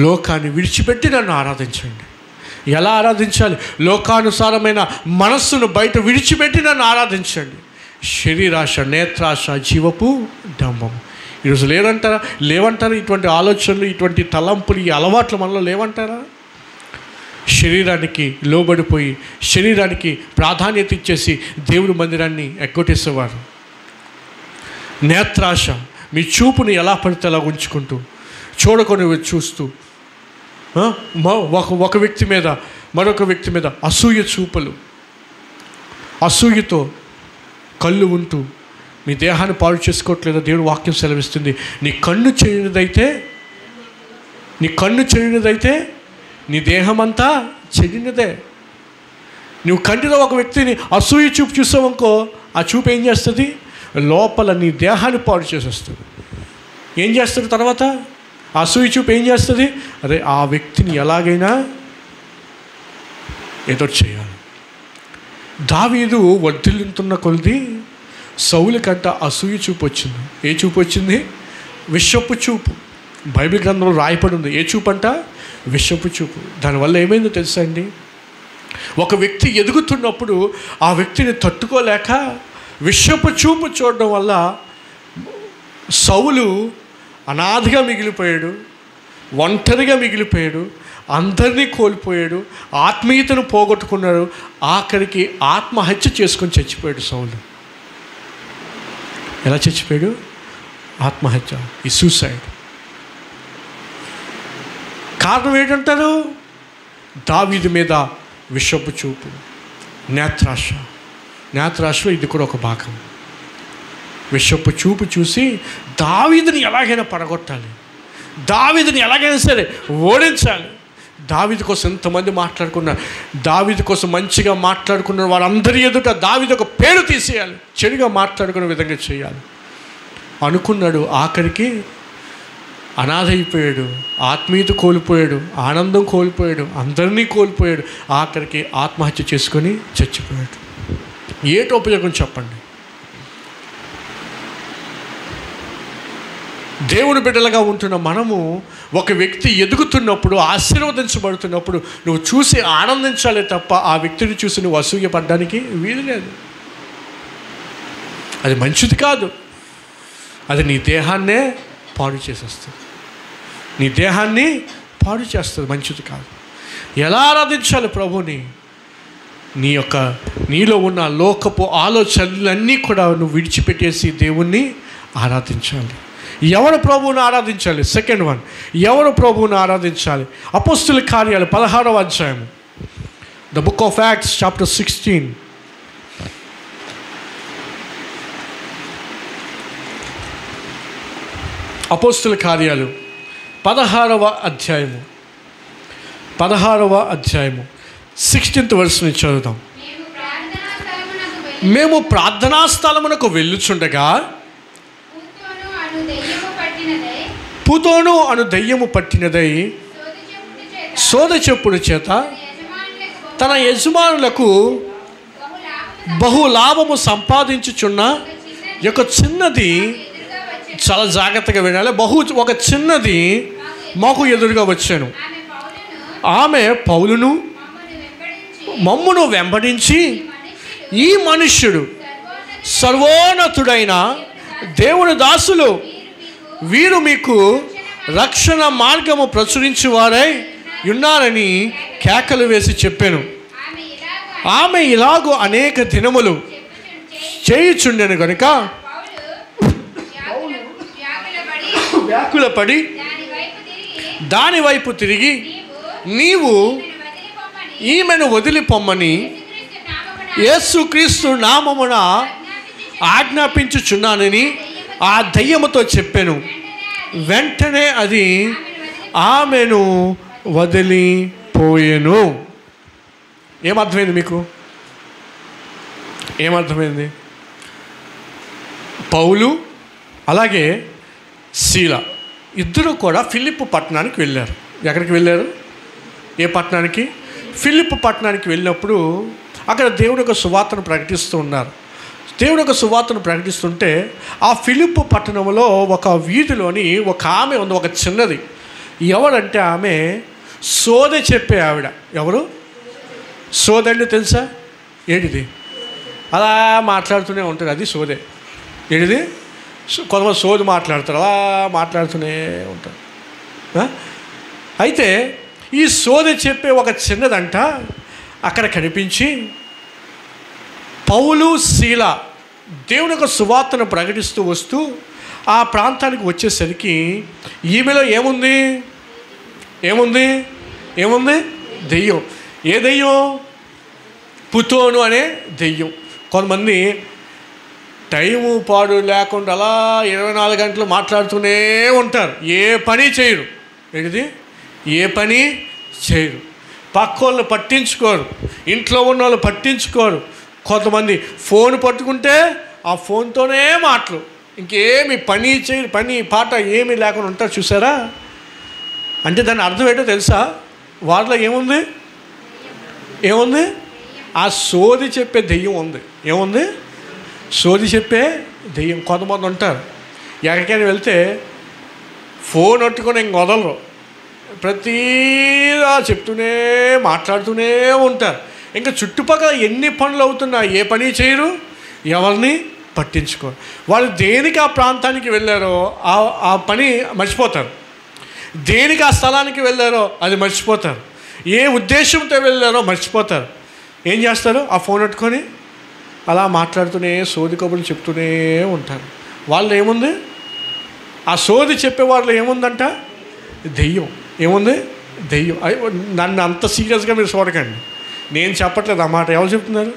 లోకాన్ని విడిచిపెట్టి నన్ను ఆరాధించండి. ఎలా ఆరాధించాలి? లోకానుసారమైన మనస్సును బయట విడిచిపెట్టి నన్ను ఆరాధించండి. శరీరాశ, నేత్రాశ, జీవపు డంబం. ఈరోజు లేవంటారా ఇటువంటి ఆలోచనలు, ఇటువంటి తలంపులు, ఈ అలవాట్లు మనలో లేవంటారా? శరీరానికి లోబడిపోయి శరీరానికి ప్రాధాన్యత ఇచ్చేసి దేవుడి మందిరాన్ని ఎగ్గొట్టేసేవారు. నేత్రాశ, మీ చూపుని ఎలా పడితే అలా ఉంచుకుంటూ చూడకొని చూస్తూ ఒక వ్యక్తి మీద మరొక వ్యక్తి మీద అసూయ చూపులు, అసూయతో కళ్ళు ఉంటూ మీ దేహాన్ని పాడు చేసుకోవట్లేదో దేవుడు వాక్యం సెలవిస్తుంది. నీ కన్ను చెడినదైతే నీ దేహం అంతా చెడినదే. నువ్వు కంటిలో ఒక వ్యక్తిని అసూయ చూపు చూసావనుకో, ఆ చూపు ఏం చేస్తుంది? లోపల నీ దేహాన్ని పాడు చేసేస్తుంది. ఏం చేస్తుంది తర్వాత? అసూయ చూపు ఏం చేస్తుంది? అరే ఆ వ్యక్తిని ఎలాగైనా ఎదురు చేయాలి. దావీదు వర్ధిల్లుతున్న కొలది సౌలు కంట అసూయ చూపు వచ్చింది. ఏ చూపు వచ్చింది? విషపు చూపు. బైబిల్ గ్రంథంలో రాయపడి ఉంది. ఏ చూపు అంట? విషపు చూపు. దానివల్ల ఏమైందో తెలుసా అండి? ఒక వ్యక్తి ఎదుగుతున్నప్పుడు ఆ వ్యక్తిని తట్టుకోలేక విషపు చూపు చూడడం వల్ల సౌలు అనాథగా మిగిలిపోయాడు, ఒంటరిగా మిగిలిపోయాడు, అందరినీ కోల్పోయాడు, ఆత్మీయతను పోగొట్టుకున్నాడు. ఆఖరికి ఆత్మహత్య చేసుకొని చచ్చిపోయాడు సౌలు. ఎలా చచ్చిపోయాడు? ఆత్మహత్య, ఈ సూసైడ్. కారణం ఏంటంటారు? దావీదు మీద విషపు చూపు, నేత్రాశలో ఇది కూడా ఒక భాగం. విషపు చూపు చూసి దావీదుని ఎలాగైనా పడగొట్టాలి, దావీదుని ఎలాగైనా సరే ఓడించాలి. దావీదు కోసం ఎంతమంది మాట్లాడుకున్నారు, దావీదు కోసం మంచిగా మాట్లాడుకున్నారు వారందరి ఎదుట దావీదు ఒక పేరు తీసేయాలి, చెడుగా మాట్లాడుకునే విధంగా చేయాలి అనుకున్నాడు. ఆఖరికి అనాథ అయిపోయాడు, ఆత్మీయత కోల్పోయాడు, ఆనందం కోల్పోయాడు, అందరినీ కోల్పోయాడు. ఆఖరికి ఆత్మహత్య చేసుకొని చచ్చిపోయాడు. ఏటి ఉపయోగం చెప్పండి? దేవుని బిడ్డలుగా ఉంటున్న మనము ఒక వ్యక్తి ఎదుగుతున్నప్పుడు, ఆశీర్వదించబడుతున్నప్పుడు నువ్వు చూసి ఆనందించాలే తప్ప ఆ వ్యక్తిని చూసి నువ్వు అసూయపడడానికి వీలు లేదు. అది మంచిది కాదు. అది నీ దేహాన్నే పాడు చేసేస్తుంది, నీ దేహాన్ని పాడు చేస్తుంది, మంచిది కాదు. ఎలా ఆరాధించాలి ప్రభుని? నీలో ఉన్న లోకపు ఆలోచనలన్నీ కూడా నువ్వు విడిచిపెట్టేసి దేవుణ్ణి ఆరాధించాలి. ఎవరు ప్రభువుని ఆరాధించాలి? సెకండ్ వన్, ఎవరు ప్రభువుని ఆరాధించాలి? అపోస్తుల కార్యాలు 16వ అధ్యాయం, the book of acts chapter 16. అపోస్తుల కార్యాలు 16వ అధ్యాయము 16th verse నుంచి చదువుదాం. మేము ప్రార్థనా స్థలమునకు వెళ్ళుచుండగా పూతోను అను దయ్యము పట్టినదై సోద చెప్పుడు చేత తన యజమానులకు బహు లాభము సంపాదించుచున్న ఒక చిన్నది, చాలా జాగ్రత్తగా వినాలి, ఒక చిన్నది మాకు ఎదురుగా వచ్చాను. ఆమె పౌలును మమ్మును వెంబడించి, ఈ మనుష్యుడు సర్వోన్నతుడైన దేవుని దాసులు, వీరు మీకు రక్షణ మార్గము ప్రచురించి వారై ఉన్నారని కేకలు వేసి చెప్పాను. ఆమె ఇలాగూ అనేక దినములు చేయుచుండెను గనుక వ్యాకులపడి దాని వైపు తిరిగి, నీవు ఈమెను వదిలిపొమ్మని యేసుక్రీస్తు నామమున ఆజ్ఞాపించుచున్నానని ఆ దయ్యముతో చెప్పాను. వెంటనే అది ఆమెను వదిలిపోయెను. ఏమర్థమైంది మీకు? ఏమర్థమైంది? పౌలు అలాగే శీల ఇద్దరు కూడా ఫిలిప్పు పట్టణానికి వెళ్ళారు. ఎక్కడికి వెళ్ళారు? ఏ పట్టణానికి? ఫిలిప్పు పట్టణానికి వెళ్ళినప్పుడు అక్కడ దేవుడి యొక్క సువార్తను ప్రకటిస్తూ ఉన్నారు. దేవుడి యొక్క సువార్తను ప్రకటిస్తుంటే ఆ ఫిలిప్పు పట్టణంలో ఒక వీధిలోని ఒక ఆమె ఉంది, ఒక చిన్నది. ఎవరంటే ఆమె సోద చెప్పే ఆవిడ. ఎవరు? సోదండి తెలుసా? ఏంటిది? అలా మాట్లాడుతూనే ఉంటుంది, అది సోదే. ఏంటిది? కొంతమంది సోది మాట్లాడతారు, అలా మాట్లాడుతూనే ఉంటారు. అయితే ఈ సోద చెప్పే ఒక చిన్నదంట అక్కడ కనిపించి, పౌలు శీల దేవుని యొక్క సువార్తను ప్రకటిస్తూ వస్తూ ఆ ప్రాంతానికి వచ్చేసరికి ఈమెలో ఏముంది? దెయ్యం. ఏ దెయ్యం? పుతోను అనే దెయ్యం. కొంతమంది టైము పాడు లేకుండా అలా 24 గంటలు మాట్లాడుతూనే ఉంటారు, ఏ పని చేయరు. ఏంటిది? ఏ పని చేయరు. పక్కోళ్ళు పట్టించుకోరు, ఇంట్లో ఉన్న వాళ్ళు పట్టించుకోరు. కొంతమంది ఫోన్ పట్టుకుంటే ఆ ఫోన్తోనే మాటలు, ఇంకేమి పని చేయరు, పని పాట ఏమీ లేకుండా ఉంటారు. చూసారా? అంటే దాని అర్థం ఏంటో తెలుసా? వాళ్ళలో ఏముంది? ఆ సోది చెప్పే దెయ్యం ఉంది. ఏముంది? సోది చెప్పే దెయ్యం. కొంతమంది ఉంటారు, ఎక్కడికైనా వెళ్తే ఫోన్ పట్టుకొని ఇంక వదలరు, ప్రతిదా చెప్తూనే మాట్లాడుతూనే ఉంటారు. ఇంకా చుట్టుపక్కల ఎన్ని పనులు అవుతున్నా ఏ పని చేయరు, ఎవరిని పట్టించుకోరు. వాళ్ళు దేనికి ఆ ప్రాంతానికి వెళ్ళారో ఆ పని మర్చిపోతారు, దేనికి ఆ స్థలానికి వెళ్ళారో అది మర్చిపోతారు, ఏ ఉద్దేశంతో వెళ్ళారో మర్చిపోతారు. ఏం చేస్తారు? ఆ ఫోన్ పట్టుకొని అలా మాట్లాడుతూనే సోది కబుర్లు చెప్తూనే ఉంటారు. వాళ్ళు ఏముంది? ఆ సోది చెప్పే వాళ్ళు ఏముందంట? దెయ్యం. ఏముంది? దెయ్యం నన్ను అంత సీరియస్గా మీరు చూడకండి. నేను చెప్పట్లేదు ఆ మాట. ఎవరు చెప్తున్నారు?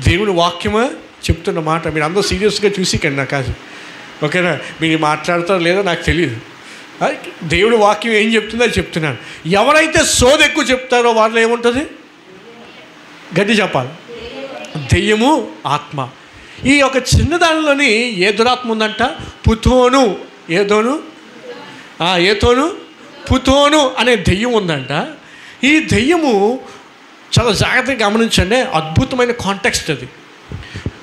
దేవుని వాక్యమా చెప్తున్న మాట. మీరు అందరూ సీరియస్గా చూసికండి నాకు కాదు, ఓకేనా? మీరు మాట్లాడతారో లేదో నాకు తెలియదు. దేవుడి వాక్యం ఏం చెప్తుందో అది చెప్తున్నాను. ఎవరైతే సోది ఎక్కువ చెప్తారో వాళ్ళు ఏముంటుంది? గట్టి చెప్పాలి. దెయ్యము, ఆత్మ. ఈ ఒక చిన్నదానిలోని ఏ దురాత్మ ఉందంట? పుతోను, ఏతోను పుతోను అనే దెయ్యం ఉందంట. ఈ దెయ్యము చాలా జాగ్రత్తగా గమనించండి, అద్భుతమైన కాంటెక్స్ట్ అది.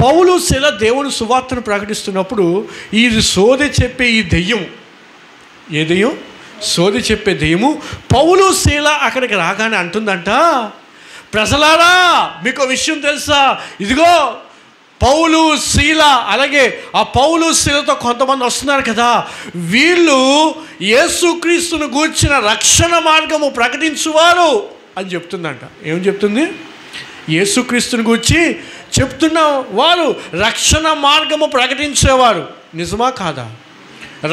పౌలు శీల దేవుని సువార్తను ప్రకటిస్తున్నప్పుడు ఈ సోది చెప్పే ఈ దెయ్యం, ఏ దెయ్యం? సోది చెప్పే దెయ్యము పౌలు శీల అక్కడికి రాగానే అంటుందంట, ప్రజలారా మీకు విషయం తెలుసా? ఇదిగో పౌలు శీల, అలాగే ఆ పౌలు శీలతో కొంతమంది వస్తున్నారు కదా, వీళ్ళు యేసుక్రీస్తును గూర్చిన రక్షణ మార్గము ప్రకటించువారు అని చెప్తుందంట. ఏం చెప్తుంది? యేసుక్రీస్తుని గూర్చి చెప్తున్న వారు, రక్షణ మార్గము ప్రకటించేవారు. నిజమా కాదా?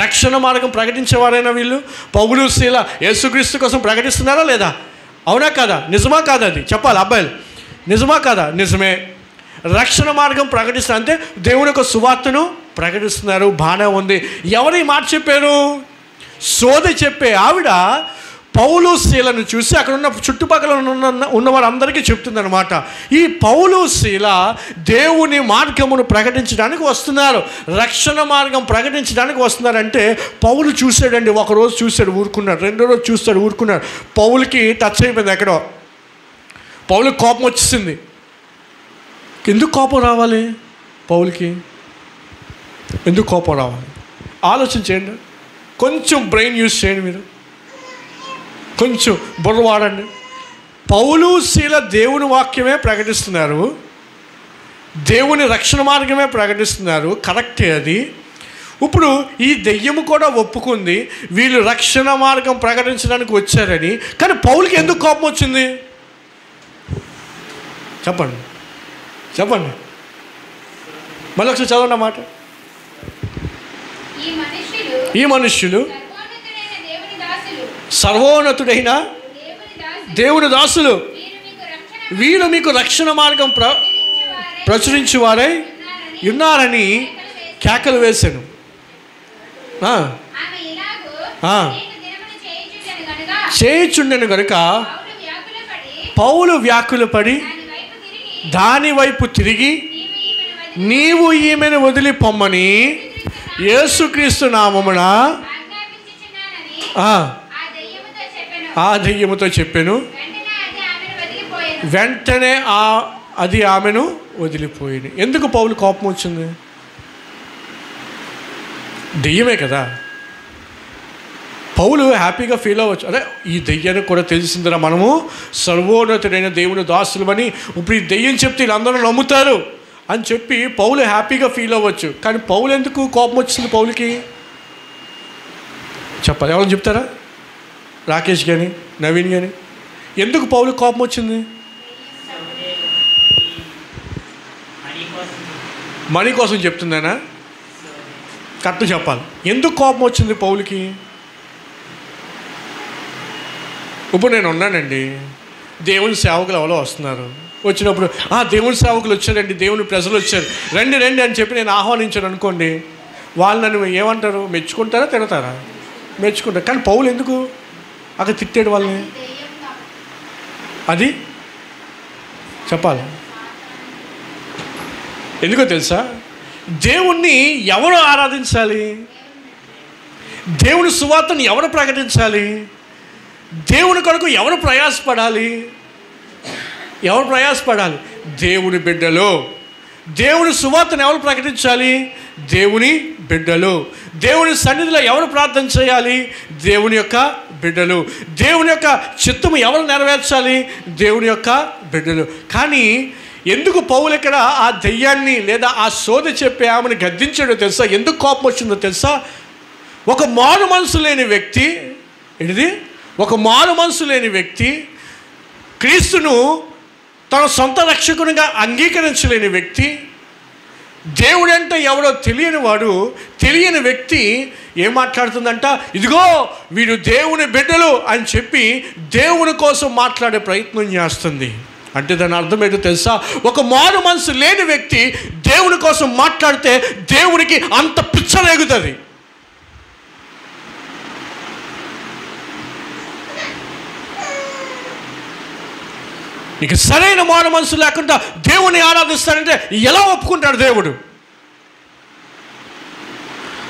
రక్షణ మార్గం ప్రకటించేవారైనా వీళ్ళు? పౌలు శీల యేసుక్రీస్తు కోసం ప్రకటిస్తున్నారా లేదా? అవునా కాదా? నిజమా కాదా? అది చెప్పాలి అబ్బాయిలు. నిజమా కాదా? నిజమే. రక్షణ మార్గం ప్రకటిస్తున్నారు అంటే దేవుని యొక్క సువార్తను ప్రకటిస్తున్నారు. బాగానే ఉంది. ఎవరు ఈ మాట చెప్పారు? సోది చెప్పే ఆవిడ పౌలు శీలను చూసి అక్కడ ఉన్న చుట్టుపక్కల ఉన్న వారందరికీ చెప్తుందనమాట. ఈ పౌలు శీల దేవుని మార్గమును ప్రకటించడానికి వస్తున్నారు, రక్షణ మార్గం ప్రకటించడానికి వస్తున్నారంటే పౌలు చూశాడండి. ఒకరోజు చూశాడు, ఊరుకున్నాడు. రెండో రోజు చూస్తాడు, ఊరుకున్నాడు. పౌలుకి టచ్ అయిపోయింది ఎక్కడో. పౌలుకి కోపం వచ్చేసింది. ఎందుకు కోపం రావాలి పౌలుకి? ఎందుకు కోపం రావాలి? ఆలోచన చేయండి. కొంచెం బ్రెయిన్ యూజ్ చేయండి మీరు, కొంచెం బుర్ర వాడండి. పౌలు శీల దేవుని వాక్యమే ప్రకటిస్తున్నారు, దేవుని రక్షణ మార్గమే ప్రకటిస్తున్నారు, కరెక్టే అది. ఇప్పుడు ఈ దెయ్యము కూడా ఒప్పుకుంది వీళ్ళు రక్షణ మార్గం ప్రకటించడానికి వచ్చారని. కానీ పౌలుకి ఎందుకు కోపం వచ్చింది? చెప్పండి మళ్ళీ ఒకసారి చదవండి మాట. ఈ మనుష్యులు సర్వోన్నతుడైన దేవుని దాసులు, వీరు మీకు రక్షణ మార్గం ప్రచురించువారై ఉన్నారని కేకలు వేశాను. చేయుచుండెను గనుక పౌలు వ్యాకులపడి దాని వైపు తిరిగి, నీవు ఈమెను వదిలి పొమ్మని యేసుక్రీస్తు నామమున ఆ దెయ్యముతో చెప్పాను. వెంటనే అది ఆమెను వదిలిపోయింది. ఎందుకు పౌలు కోపం వచ్చింది? దెయ్యమే కదా. పౌలు హ్యాపీగా ఫీల్ అవ్వచ్చు, అరే ఈ దెయ్యానికి కూడా తెలిసిందిరా మనము సర్వోన్నతుడైన దేవుని దాసులమని, ఇప్పుడు ఈ దెయ్యం చెప్తే వీళ్ళందరూ నమ్ముతారు అని చెప్పి పౌలు హ్యాపీగా ఫీల్ అవ్వచ్చు. కానీ పౌలు ఎందుకు కోపం వచ్చింది పౌలుకి? చెప్పాలి, ఎవరు చెప్తారా? రాకేష్ కానీ నవీన్ కానీ ఎందుకు పౌలు కోపం వచ్చింది? మనీ కోసం చెప్తుందేనా? కరెక్ట్ చెప్పాలి. ఎందుకు కోపం వచ్చింది పౌలుకి? ఇప్పుడు నేను ఉన్నానండి, దేవుని సేవకులు ఎవరో వస్తున్నారు, వచ్చినప్పుడు దేవుని సేవకులు వచ్చారండి, దేవుని ప్రజలు వచ్చారు, రండి రండి అని చెప్పి నేను ఆహ్వానించాను అనుకోండి, వాళ్ళు నన్ను ఏమంటారు? మెచ్చుకుంటారా తిడతారా? మెచ్చుకుంటారు. కానీ పౌలు ఎందుకు అక్కడ తిట్టాడు వాళ్ళని? అది చెప్పాలి. ఎందుకో తెలుసా? దేవుణ్ణి ఎవరు ఆరాధించాలి? దేవుని సువార్తను ఎవరు ప్రకటించాలి? దేవుని కొరకు ఎవరు ప్రయాసపడాలి? దేవుని బిడ్డలు. దేవుని సువార్తను ఎవరు ప్రకటించాలి? దేవుని బిడ్డలు. దేవుని సన్నిధిలో ఎవరు ప్రార్థన చేయాలి? దేవుని యొక్క బిడ్డలు. దేవుని యొక్క చిత్తము ఎవరు నెరవేర్చాలి? దేవుని యొక్క బిడ్డలు. కానీ ఎందుకు పౌలు ఇక్కడ ఆ దెయ్యాన్ని లేదా ఆ సోది చెప్పే ఆమెను గద్దించాడో తెలుసా? ఎందుకు కోపం వచ్చిందో తెలుసా? ఒక మారు మనసు లేని వ్యక్తి, ఒక మారు మనసు లేని వ్యక్తి, క్రీస్తును తన సొంత రక్షకునిగా అంగీకరించలేని వ్యక్తి, దేవుడంటే ఎవరో తెలియని వ్యక్తి ఏం మాట్లాడుతుందంట, ఇదిగో వీరు దేవుని బిడ్డలు అని చెప్పి దేవుని కోసం మాట్లాడే ప్రయత్నం చేస్తుంది. అంటే దాని అర్థం ఏంటో తెలుసా? ఒక మారు మనసు లేని వ్యక్తి దేవుని కోసం మాట్లాడితే దేవునికి అంత పిచ్చరేగుతుంది. నీకు సరైన మారు మనసు లేకుండా దేవుని ఆరాధిస్తాడంటే ఎలా ఒప్పుకుంటాడు దేవుడు?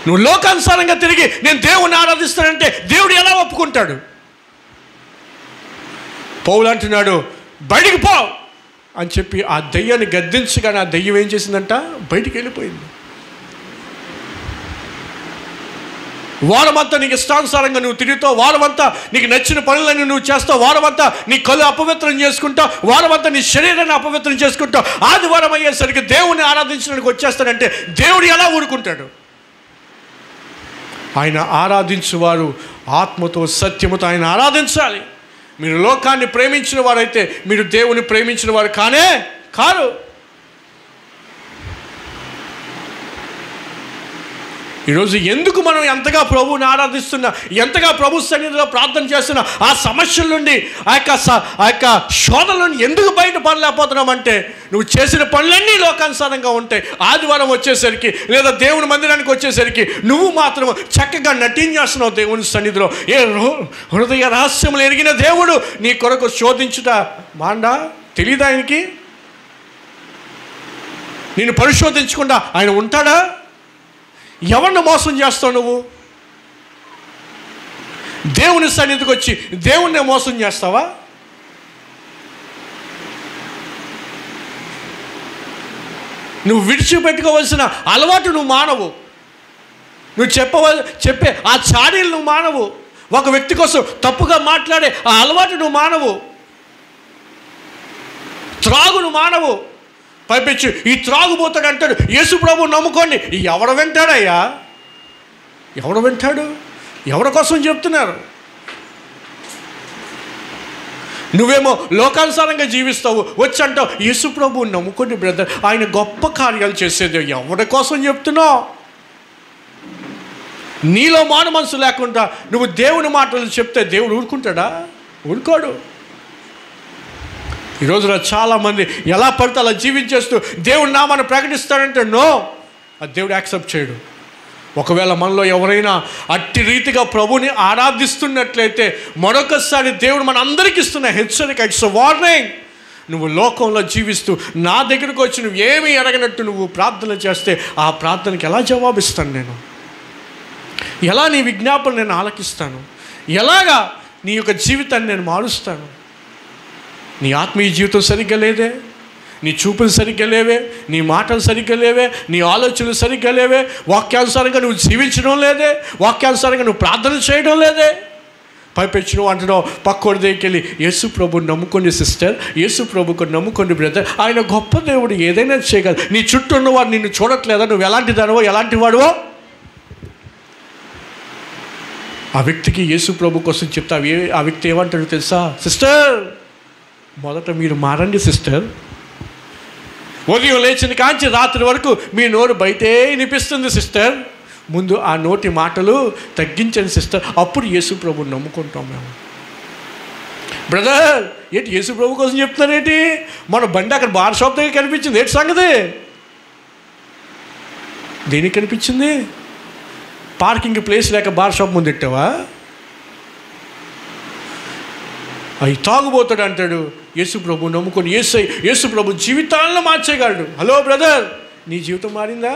నువ్వు లోకానుసారంగా తిరిగి నేను దేవుని ఆరాధిస్తానంటే దేవుడు ఎలా ఒప్పుకుంటాడు? పౌలు అంటున్నాడు, బయటికి పో అని చెప్పి ఆ దయ్యాన్ని గద్దించగానే ఆ దయ్యం ఏం చేసిందంట, బయటికి వెళ్ళిపోయింది. వారమంతా నీకు ఇష్టానుసారంగా నువ్వు తిరుగుతావు, వారమంతా నీకు నచ్చిన పనులన్నీ నువ్వు చేస్తావు, వారమంతా నీ కళ్ళు అపవిత్రం చేసుకుంటావు, వారమంతా నీ శరీరాన్ని అపవిత్రం చేసుకుంటావు. ఆదివారం అయ్యేసరికి దేవుని ఆరాధించడానికి వచ్చేస్తాడంటే దేవుడు ఎలా ఊరుకుంటాడు? ఆయన ఆరాధించువారు ఆత్మతో సత్యముతో ఆయన ఆరాధించాలి. మీరు లోకాన్ని ప్రేమించిన వారైతే మీరు దేవుని ప్రేమించిన వారు కానే కారు. ఈరోజు ఎందుకు మనం ఎంతగా ప్రభువుని ఆరాధిస్తున్నా, ఎంతగా ప్రభు సన్నిధిలో ప్రార్థన చేస్తున్నా, ఆ సమస్యల నుండి ఆ యొక్క శోధన నుండి ఎందుకు బయటపడలేకపోతున్నామంటే నువ్వు చేసిన పనులన్నీ లోకానుసారంగా ఉంటాయి. ఆదివారం వచ్చేసరికి లేదా దేవుని మందిరానికి వచ్చేసరికి నువ్వు మాత్రం చక్కగా నటించేస్తున్నావు దేవుని సన్నిధిలో. హృదయ రహస్యములు ఎరిగిన దేవుడు నీ కొరకు శోధించుట మాండా తెలీదా ఆయనకి? నేను పరిశోధించకుండా ఆయన ఉంటాడా? ఎవరిని మోసం చేస్తావు నువ్వు? దేవుని సన్నిధికి వచ్చి దేవుణ్ణి మోసం చేస్తావా? నువ్వు విడిచిపెట్టుకోవలసిన అలవాటు నువ్వు మానవు. నువ్వు చెప్పే ఆ చాడీలు నువ్వు మానవు. ఒక వ్యక్తి కోసం తప్పుగా మాట్లాడే ఆ అలవాటు నువ్వు మానవు. త్రాగును మానవు. పైపెచ్చు ఈ త్రాగుబోతాడు అంటాడు, యేసు ప్రభు నమ్ముకోండి. ఎవడ వింటాడయ్యా? ఎవడ వింటాడు? ఎవరి కోసం చెప్తున్నారు? నువ్వేమో లోకానుసారంగా జీవిస్తావు, వచ్చి అంటావు యేసు ప్రభు నమ్ముకోండి బ్రదర్, ఆయన గొప్ప కార్యాలు చేసేది. ఎవరి కోసం చెప్తున్నావు? నీలో మారు మనసు లేకుండా నువ్వు దేవుని మాటలు చెప్తే దేవుడు ఊరుకుంటాడా? ఊరుకోడు. ఈరోజున చాలామంది ఎలా పడితే అలా జీవించేస్తూ దేవుడి నామాన్ని ప్రకటిస్తాడంటే నో, అది దేవుడు యాక్సెప్ట్ చేయడు. ఒకవేళ మనలో ఎవరైనా అట్టి రీతిగా ప్రభుని ఆరాధిస్తున్నట్లయితే మరొకసారి దేవుడు మన అందరికీ ఇస్తున్న హెచ్చరిక, ఇట్స్ వార్నింగ్. నువ్వు లోకంలో జీవిస్తూ నా దగ్గరకు వచ్చి నువ్వు ఏమీ ఎరగనట్టు నువ్వు ప్రార్థన చేస్తే ఆ ప్రార్థనకి ఎలా జవాబిస్తాను నేను? ఎలా నీ విజ్ఞాపన నేను ఆలకిస్తాను? ఎలాగా నీ యొక్క జీవితాన్ని నేను మారుస్తాను? నీ ఆత్మీయ జీవితం సరిగ్గా లేదే, నీ చూపులు సరిగ్గా లేవే, నీ మాటలు సరిగ్గా లేవే, నీ ఆలోచనలు సరిగ్గా లేవే, వాక్యానుసారంగా నువ్వు జీవించడం లేదే, వాక్యానుసారంగా నువ్వు ప్రార్థన చేయడం లేదే. పైపెచ్చు నువ్వు అంటున్నావు పక్కోడి దగ్గరికి వెళ్ళి యేసు ప్రభుని నమ్ముకోండి సిస్టర్, యేసు ప్రభుకు నమ్ముకోండి బ్రదర్, ఆయన గొప్ప దేవుడు, ఏదైనా చేయగలరు. నీ చుట్టూ ఉన్నవాడు నిన్ను చూడట్లేదా? నువ్వు ఎలాంటి దానివో ఎలాంటి వాడువో? ఆ వ్యక్తికి యేసు ప్రభు కోసం చెప్తా, ఆ వ్యక్తి ఏమంటాడు తెలుసా? సిస్టర్, మొదట మీరు మారండి సిస్టర్. ఉదయం లేచిన కాంచి రాత్రి వరకు మీ నోరు బయటే వినిపిస్తుంది సిస్టర్. ముందు ఆ నోటి మాటలు తగ్గించండి సిస్టర్, అప్పుడు యేసు ప్రభుని నమ్ముకుంటాం మేము. బ్రదర్, ఏంటి యేసు ప్రభు కోసం చెప్తున్నారేంటి? మన బండి అక్కడ బార్ షాప్ దగ్గర కనిపించింది, ఏంటి సంగతి? దేనికి కనిపించింది? పార్కింగ్ ప్లేస్ లేక బార్ షాప్ ముందు పెట్టావా? అవి తాగుబోతాడు అంటాడు, యేసు ప్రభు నమ్ముకొని యేసు ప్రభు జీవితాలను మార్చేయగలడు. హలో బ్రదర్, నీ జీవితం మారిందా?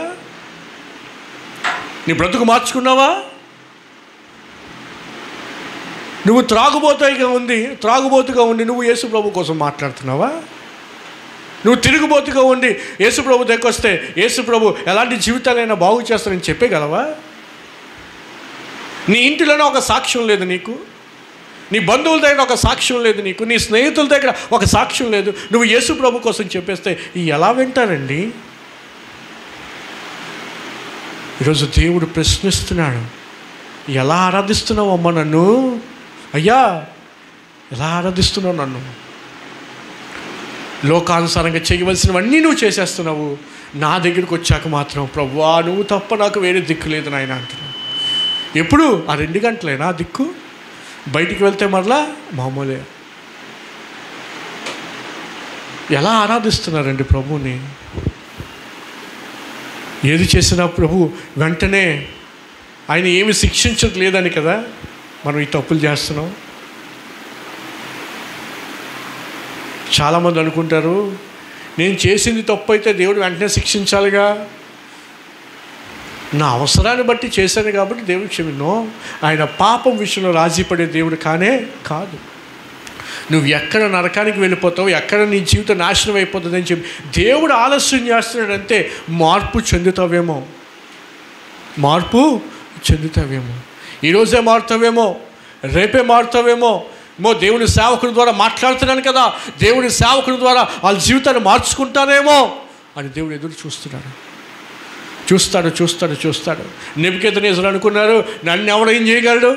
నీ బ్రతుకు మార్చుకున్నావా? నువ్వు త్రాగుబోతుగా ఉండి నువ్వు యేసు ప్రభు కోసం మాట్లాడుతున్నావా? నువ్వు తిరుగుబోతుగా ఉండి యేసు ప్రభు దగ్గరికి వస్తే యేసు ప్రభు ఎలాంటి జీవితాలైనా బాగు చేస్తానని చెప్పగలవా? నీ ఇంటిలోనే ఒక సాక్ష్యం లేదు నీకు, నీ బంధువుల దగ్గర ఒక సాక్ష్యం లేదు నీకు, నీ స్నేహితుల దగ్గర ఒక సాక్ష్యం లేదు. నువ్వు యేసు ప్రభు కోసం చెప్పేస్తే ఎలా వింటారండి? ఈరోజు దేవుడు ప్రశ్నిస్తున్నాడు, ఎలా ఆరాధిస్తున్నావు అమ్మ నన్ను? అయ్యా, ఎలా ఆరాధిస్తున్నావు నన్ను? లోకానుసారంగా చేయవలసినవన్నీ నువ్వు చేసేస్తున్నావు, నా దగ్గరికి వచ్చాక మాత్రం ప్రభువా నువ్వు తప్ప నాకు వేరే దిక్కు లేదు నాయన అంటున్నావు. ఎప్పుడు ఆ 2 గంటలేనా దిక్కు? బయటికి వెళ్తే మరలా మామూలే. ఎలా ఆరాధిస్తున్నారండి ప్రభువుని? ఏది చేసినా ప్రభు వెంటనే ఆయన ఏమి శిక్షించట్లేదని కదా మనం ఈ తప్పులు చేస్తున్నాం. చాలామంది అనుకుంటారు, నేను చేసింది తప్పు అయితే దేవుడు వెంటనే శిక్షించాలిగా, నా అవసరాన్ని బట్టి చేశాను కాబట్టి దేవుడు క్షమినో. ఆయన పాపం విషయంలో రాజీ పడే దేవుడు కానే కాదు. నువ్వు ఎక్కడ నరకానికి వెళ్ళిపోతావు, ఎక్కడ నీ జీవితం నాశనం అయిపోతుంది అని చెప్పి దేవుడు ఆలస్యం చేస్తున్నాడంటే మార్పు చెందుతావేమో, ఈరోజే మారుతావేమో, రేపే మారుతావేమో. దేవుని సేవకుని ద్వారా మాట్లాడుతున్నాను కదా, దేవుని సేవకుని ద్వారా వాళ్ళ జీవితాన్ని మార్చుకుంటారేమో అని దేవుడు ఎదురు చూస్తాడు. నెబుకద్నెజరు అనుకున్నారు, నన్ను ఎవడేం చేయగలడు?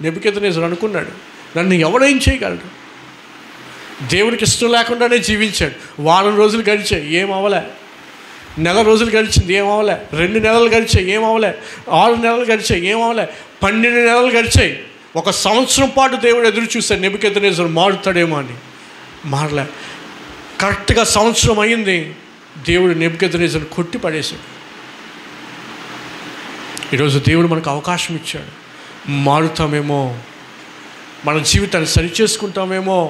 నెబుకద్నెజరు అనుకున్నాడు, నన్ను ఎవడేం చేయగలడు? దేవునికి ఇష్టం లేకుండానే జీవించాడు. వారం రోజులు గడిచాయి, ఏం అవ్వలే. నెల రోజులు గడిచింది, ఏం అవ్వలే. 2 నెలలు గడిచాయి, ఏం అవ్వలే. 6 నెలలు గడిచాయి, ఏం అవ్వలే. 12 నెలలు గడిచాయి. 1 సంవత్సరం పాటు దేవుడు ఎదురు చూశాడు నెబుకద్నెజరు మారుతాడేమో అని. మారలే. కరెక్ట్గా సంవత్సరం అయింది, దేవుడు నెబుకద్నెజరుని కొట్టి పడేశాడు. ఈరోజు దేవుడు మనకు అవకాశం ఇచ్చాడు. మారుతామేమో, మన జీవితాన్ని సరిచేసుకుంటామేమో,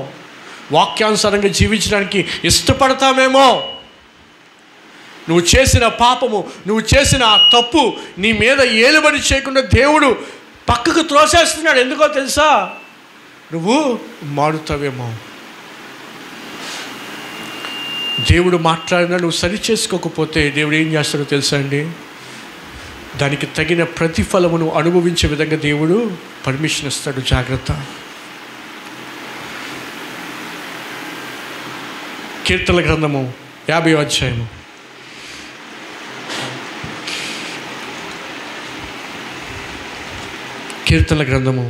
వాక్యానుసారంగా జీవించడానికి ఇష్టపడతామేమో. నువ్వు చేసిన పాపము, నువ్వు చేసిన ఆ తప్పు నీ మీద ఏలుబడి చేయకుండా దేవుడు పక్కకు త్రోసేస్తున్నాడు. ఎందుకో తెలుసా? నువ్వు మారుతావేమో. దేవుడు మాట్లాడినా నువ్వు సరి చేసుకోకపోతే దేవుడు ఏం చేస్తాడో తెలుసా అండి? దానికి తగిన ప్రతిఫలమును అనుభవించే విధంగా దేవుడు పర్మిషన్ ఇస్తాడు. జాగ్రత్త. కీర్తనల గ్రంథము 50వ అధ్యాయము. కీర్తనల గ్రంథము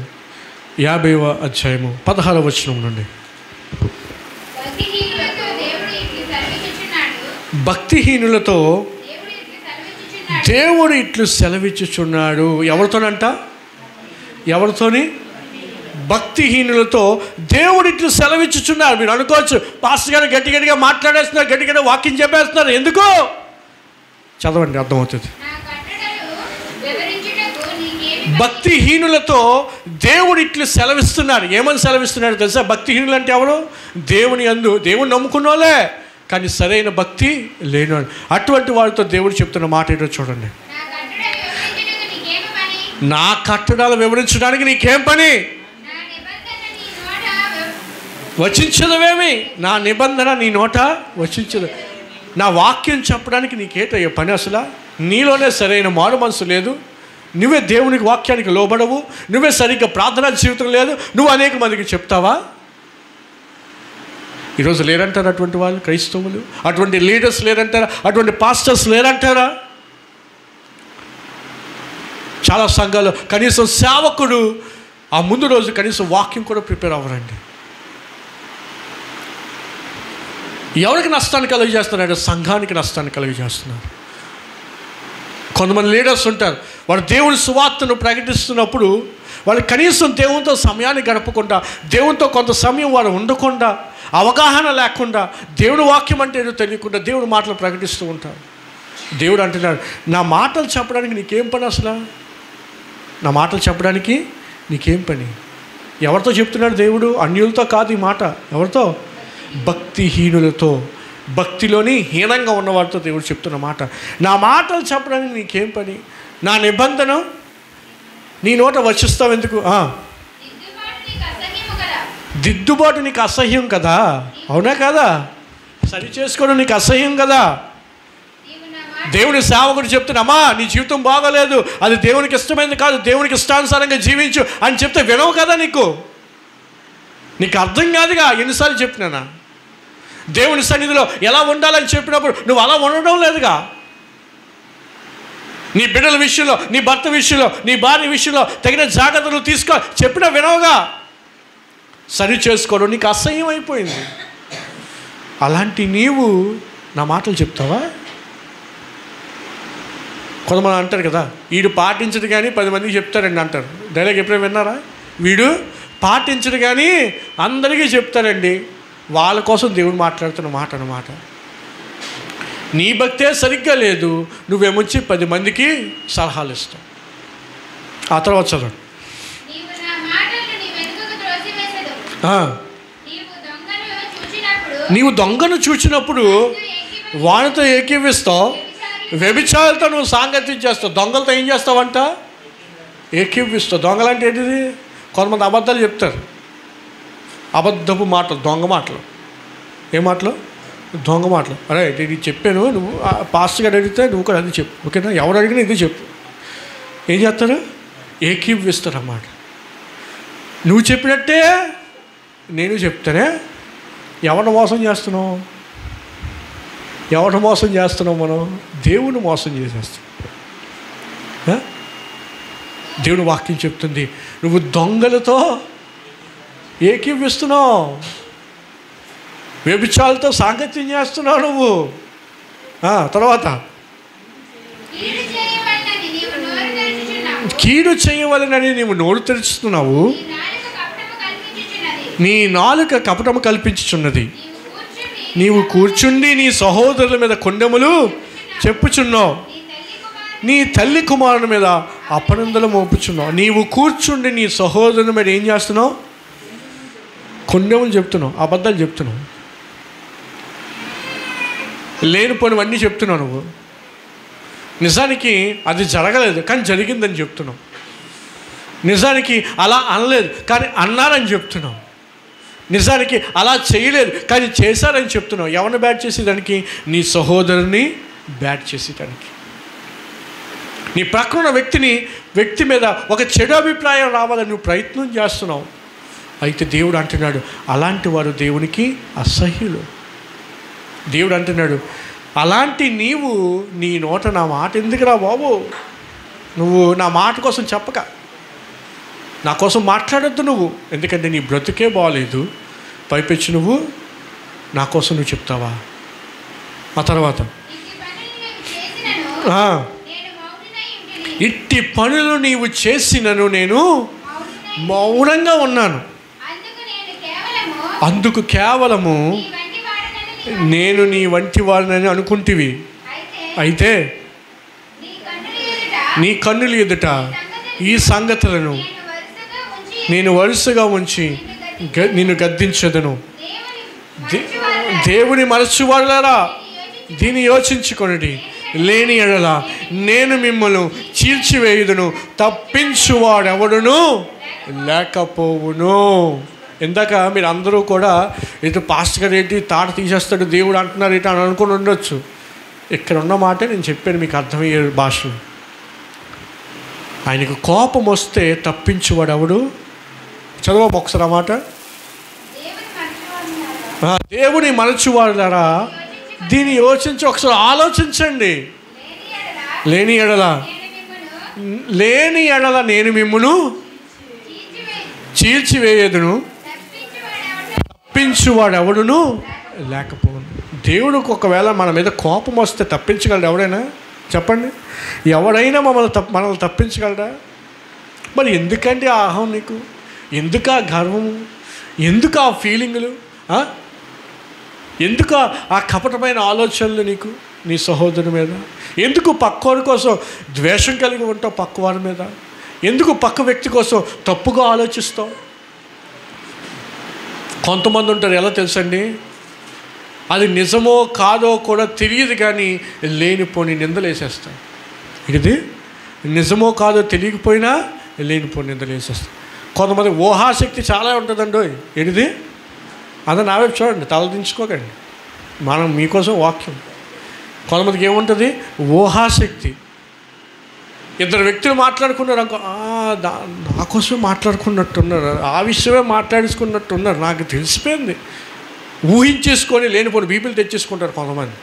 50వ అధ్యాయము 16వ వచనం నుండి. భక్తిహీనులతో దేవుడు ఇట్లు సెలవిచ్చుచున్నాడు. ఎవరితోని? భక్తిహీనులతో దేవుడు ఇట్లు సెలవిచ్చుచున్నారు. మీరు అనుకోవచ్చు, పాస్టర్ గారు గట్టిగా మాట్లాడేస్తున్నారు, గట్టిగా వాక్యం చెప్పేస్తున్నారు. ఎందుకో చదవండి, అర్థమవుతుంది. భక్తిహీనులతో దేవుడు ఇట్లు సెలవిస్తున్నాడు. ఏమని సెలవిస్తున్నాడు తెలుసా? భక్తిహీనులు అంటే ఎవరు? దేవుని నమ్ముకున్నోలే, కానీ సరైన భక్తి లేనివాడు. అటువంటి వాడితో దేవుడు చెప్తున్న మాట ఏంటో చూడండి. నా కట్టడాలు వివరించడానికి నీకేం పని? వచించదవేమి? నా నిబంధన నీ నోట వచించదు. నా వాక్యం చెప్పడానికి నీకేటయ్యే పని? అసలు నీలోనే సరైన మారు మనసు లేదు. నువ్వే దేవునికి వాక్యానికి లోబడవు. నువ్వే సరిగ్గా ప్రార్థనా జీవితం లేదు. నువ్వు అనేక మందికి చెప్తావా? ఈరోజు లేరంటారా అటువంటి వాళ్ళు? క్రైస్తవులు అటువంటి లీడర్స్ లేరంటారా? అటువంటి పాస్టర్స్ లేరంటారా? చాలా సంఘాలు కనీసం సేవకుడు ఆ ముందు రోజు కనీసం వాక్యం కూడా ప్రిపేర్ అవ్వరండి. ఎవరికి నష్టాన్ని కలుగజేస్తున్నాడు? సంఘానికి నష్టాన్ని కలుగజేస్తున్నారు. కొంతమంది లీడర్స్ ఉంటారు, వారు దేవుని సువార్తను ప్రకటిస్తున్నప్పుడు వాళ్ళు కనీసం దేవునితో సమయాన్ని గడపకుండా, దేవునితో కొంత సమయం వారు ఉండకుండా, అవగాహన లేకుండా, దేవుని వాక్యం అంటే ఏదో తెలియకుండా దేవుని మాటలు ప్రకటిస్తూ ఉంటారు. దేవుడు అంటున్నాడు, నా మాటలు చెప్పడానికి నీకేం పని? అసలు నా మాటలు చెప్పడానికి నీకేం పని? ఎవరితో చెప్తున్నాడు దేవుడు? అన్యులతో కాదు ఈ మాట. ఎవరితో? భక్తిహీనులతో, భక్తిలోని హీనంగా ఉన్నవారితో దేవుడు చెప్తున్న మాట. నా మాటలు చెప్పడానికి నీకేం పని? నా నిబంధన నీ నోట వచిస్తావు ఎందుకు? దిద్దుబాటు నీకు అసహ్యం కదా, అవునా కదా? సరి చేసుకోవడం నీకు అసహ్యం కదా. దేవుని సేవకుడు చెప్తున్నా, నీ జీవితం బాగోలేదు, అది దేవునికి ఇష్టమైంది కాదు, దేవునికి ఇష్టానుసారంగా జీవించు అని చెప్తే వినవు కదా. నీకు అర్థం కాదుగా. ఎన్నిసార్లు చెప్పినానా? దేవుని సన్నిధిలో ఎలా ఉండాలని చెప్పినప్పుడు నువ్వు అలా ఉండడం లేదుగా. నీ బిడ్డల విషయంలో, నీ భర్త విషయంలో, నీ భార్య విషయంలో తగిన జాగ్రత్తలు తీసుకో చెప్పినా వినవుగా. సరి చేసుకోవడం నీకు అసహ్యం అయిపోయింది. అలాంటి నీవు నా మాటలు చెప్తావా? కొంతమంది అంటారు కదా, వీడు పాటించడు కానీ 10 మందికి చెప్తారండి అంటారు. డైలాగ్ ఎప్పుడైనా విన్నారా? వీడు పాటించడు కానీ అందరికీ చెప్తారండి. వాళ్ళ కోసం దేవుడు మాట్లాడుతున్న మాట అన్నమాట. నీ భక్తే సరిగ్గా లేదు, నువ్వేమొచ్చి 10 మందికి సలహాలు ఇస్తావు. ఆ తర్వాత చదవండి. నీవు దొంగను చూచినప్పుడు వానితో ఏకీవిస్తావు, వ్యభిచారులతో నువ్వు సాంగత్యం చేస్తావు. దొంగలతో ఏం చేస్తావంట? ఏకీవిస్తావు. దొంగలు అంటే ఏంటిది? కొంతమంది అబద్ధాలు చెప్తారు. అబద్ధపు మాటలు, దొంగ మాటలు. ఏ మాటలు? దొంగ మాటలు. అరే నేను చెప్పాను, నువ్వు పాస్టర్ గారు అడిగితే నువ్వు కూడా అది చెప్పు, ఓకేనా? ఎవరు అడిగినా ఇది చెప్పు. ఏం చేస్తారు? ఏకీవిస్తారు అన్నమాట. నువ్వు చెప్పినట్టే నేను చెప్తానే. ఎవరిని మోసం చేస్తున్నావు? ఎవరిని మోసం చేస్తున్నావు మనం? దేవుని మోసం చేసేస్తాం. దేవుని వాక్యం చెప్తుంది, నువ్వు దొంగలతో ఏకీవిస్తున్నావు, వ్యభిచారులతో సాంగత్యం చేస్తున్నావు నువ్వు. తర్వాత కీడు చేయవలనని నీవు నోరు తెరుచుతున్నావు, నీ నాలుక కపటము కల్పించుచున్నది. నీవు కూర్చుండి నీ సహోదరుల మీద కొండెములు చెప్పుచున్నావు, నీ తల్లి కుమారుని మీద అపనిందలు మోపుచున్నావు. నీవు కూర్చుండి నీ సహోదరుని మీద ఏం చేస్తున్నావు? కొండెములు చెప్తున్నావు, అబద్ధాలు చెప్తున్నావు, లేనిపోనివన్నీ చెప్తున్నావు నువ్వు. నిజానికి అది జరగలేదు కానీ జరిగిందని చెప్తున్నావు. నిజానికి అలా అనలేదు కానీ అన్నారని చెప్తున్నావు. నిజానికి అలా చేయలేదు కానీ చేశారని చెప్తున్నావు. ఎవరిని బ్యాట్ చేసేదానికి? నీ సహోదరుని బ్యాట్ చేసేదానికి. నీ ప్రక్కన వ్యక్తి మీద ఒక చెడు అభిప్రాయం రావాలని నువ్వు ప్రయత్నం చేస్తున్నావు. అయితే దేవుడు అంటున్నాడు, అలాంటి వారు దేవునికి అసహ్యులు. దేవుడు అంటున్నాడు, అలాంటి నీవు నీ నోట నా మాట ఎందుకురా బాబు? నువ్వు నా మాట కోసం చెప్పక, నా కోసం మాట్లాడొద్దు నువ్వు. ఎందుకంటే నీ బ్రతుకే బాగలేదు, పైపెచ్చి నువ్వు నా కోసం నువ్వు చెప్తావా? ఆ తర్వాత ఇట్టి పనులు నీవు చేసినను నేను మౌనంగా ఉన్నాను, అందుకు కేవలము నేను నీ వంటి వాడినని అనుకుంటివి. అయితే నీ కన్నులు ఎదుట ఈ సంగతులను నేను వరుసగా ఉంచి నిన్ను గద్దించదను. దేవుని మరచువారులారా దీన్ని యోచించుకొనుడి, లేని ఎడల నేను మిమ్మల్ని చీల్చివేయుదును, తప్పించువాడెవడును లేకపోవును. ఇందాక మీరు అందరూ కూడా ఇటు పాస్టర్ గారు ఏంటి తాట తీసేస్తాడు దేవుడు అంటున్నారు ఏంటి అని అనుకుని ఉండొచ్చు. ఇక్కడ ఉన్న మాటే నేను చెప్పాను మీకు అర్థమయ్యే భాషలో. ఆయనకు కోపం వస్తే తప్పించువాడెవడు? చదవ ఒకసారి ఆ మాట. దేవుని మరచువారులారా దీన్ని యోచించి ఒకసారి ఆలోచించండి. లేని ఎడల నేను మిమ్మును చీల్చివేయదును, తప్పించువాడు ఎవడును లేకపోను. దేవుడికి ఒకవేళ మన మీద కోపం వస్తే తప్పించగలడు ఎవడైనా? చెప్పండి, ఎవడైనా మనల్ని తప్పించగలరా? మరి ఎందుకంటే ఆ అహం నీకు? ఎందుకు ఆ గర్వము? ఎందుకు ఆ ఫీలింగులు? ఎందుకు ఆ కపటమైన ఆలోచనలు నీకు నీ సహోదరుని మీద? ఎందుకు పక్కవారి కోసం ద్వేషం కలిగి ఉంటావు? పక్కవారి మీద ఎందుకు పక్క వ్యక్తి కోసం తప్పుగా ఆలోచిస్తావు? కొంతమంది ఉంటారు, ఎలా తెలుసండి, అది నిజమో కాదో కూడా తెలియదు కానీ లేనిపోని నిందలు వేసేస్తాం. ఇది నిజమో కాదో తెలియకపోయినా లేనిపోని నిందలు వేసేస్తాం. కొంతమంది ఊహాశక్తి చాలా ఉంటుందండి. ఏది అదే నా వైపు చూడండి, తలదించుకోకండి, మనం మీకోసం వాక్యం. కొంతమందికి ఏముంటుంది? ఊహాశక్తి. ఇద్దరు వ్యక్తులు మాట్లాడుకున్నారు అనుకో, నా కోసమే మాట్లాడుకున్నట్టున్నారు, ఆ విషయమే మాట్లాడుకున్నట్టున్నారు, నాకు తెలిసిపోయింది. ఊహించేసుకొని లేనిపోని బీపీలు తెచ్చేసుకుంటారు కొంతమంది.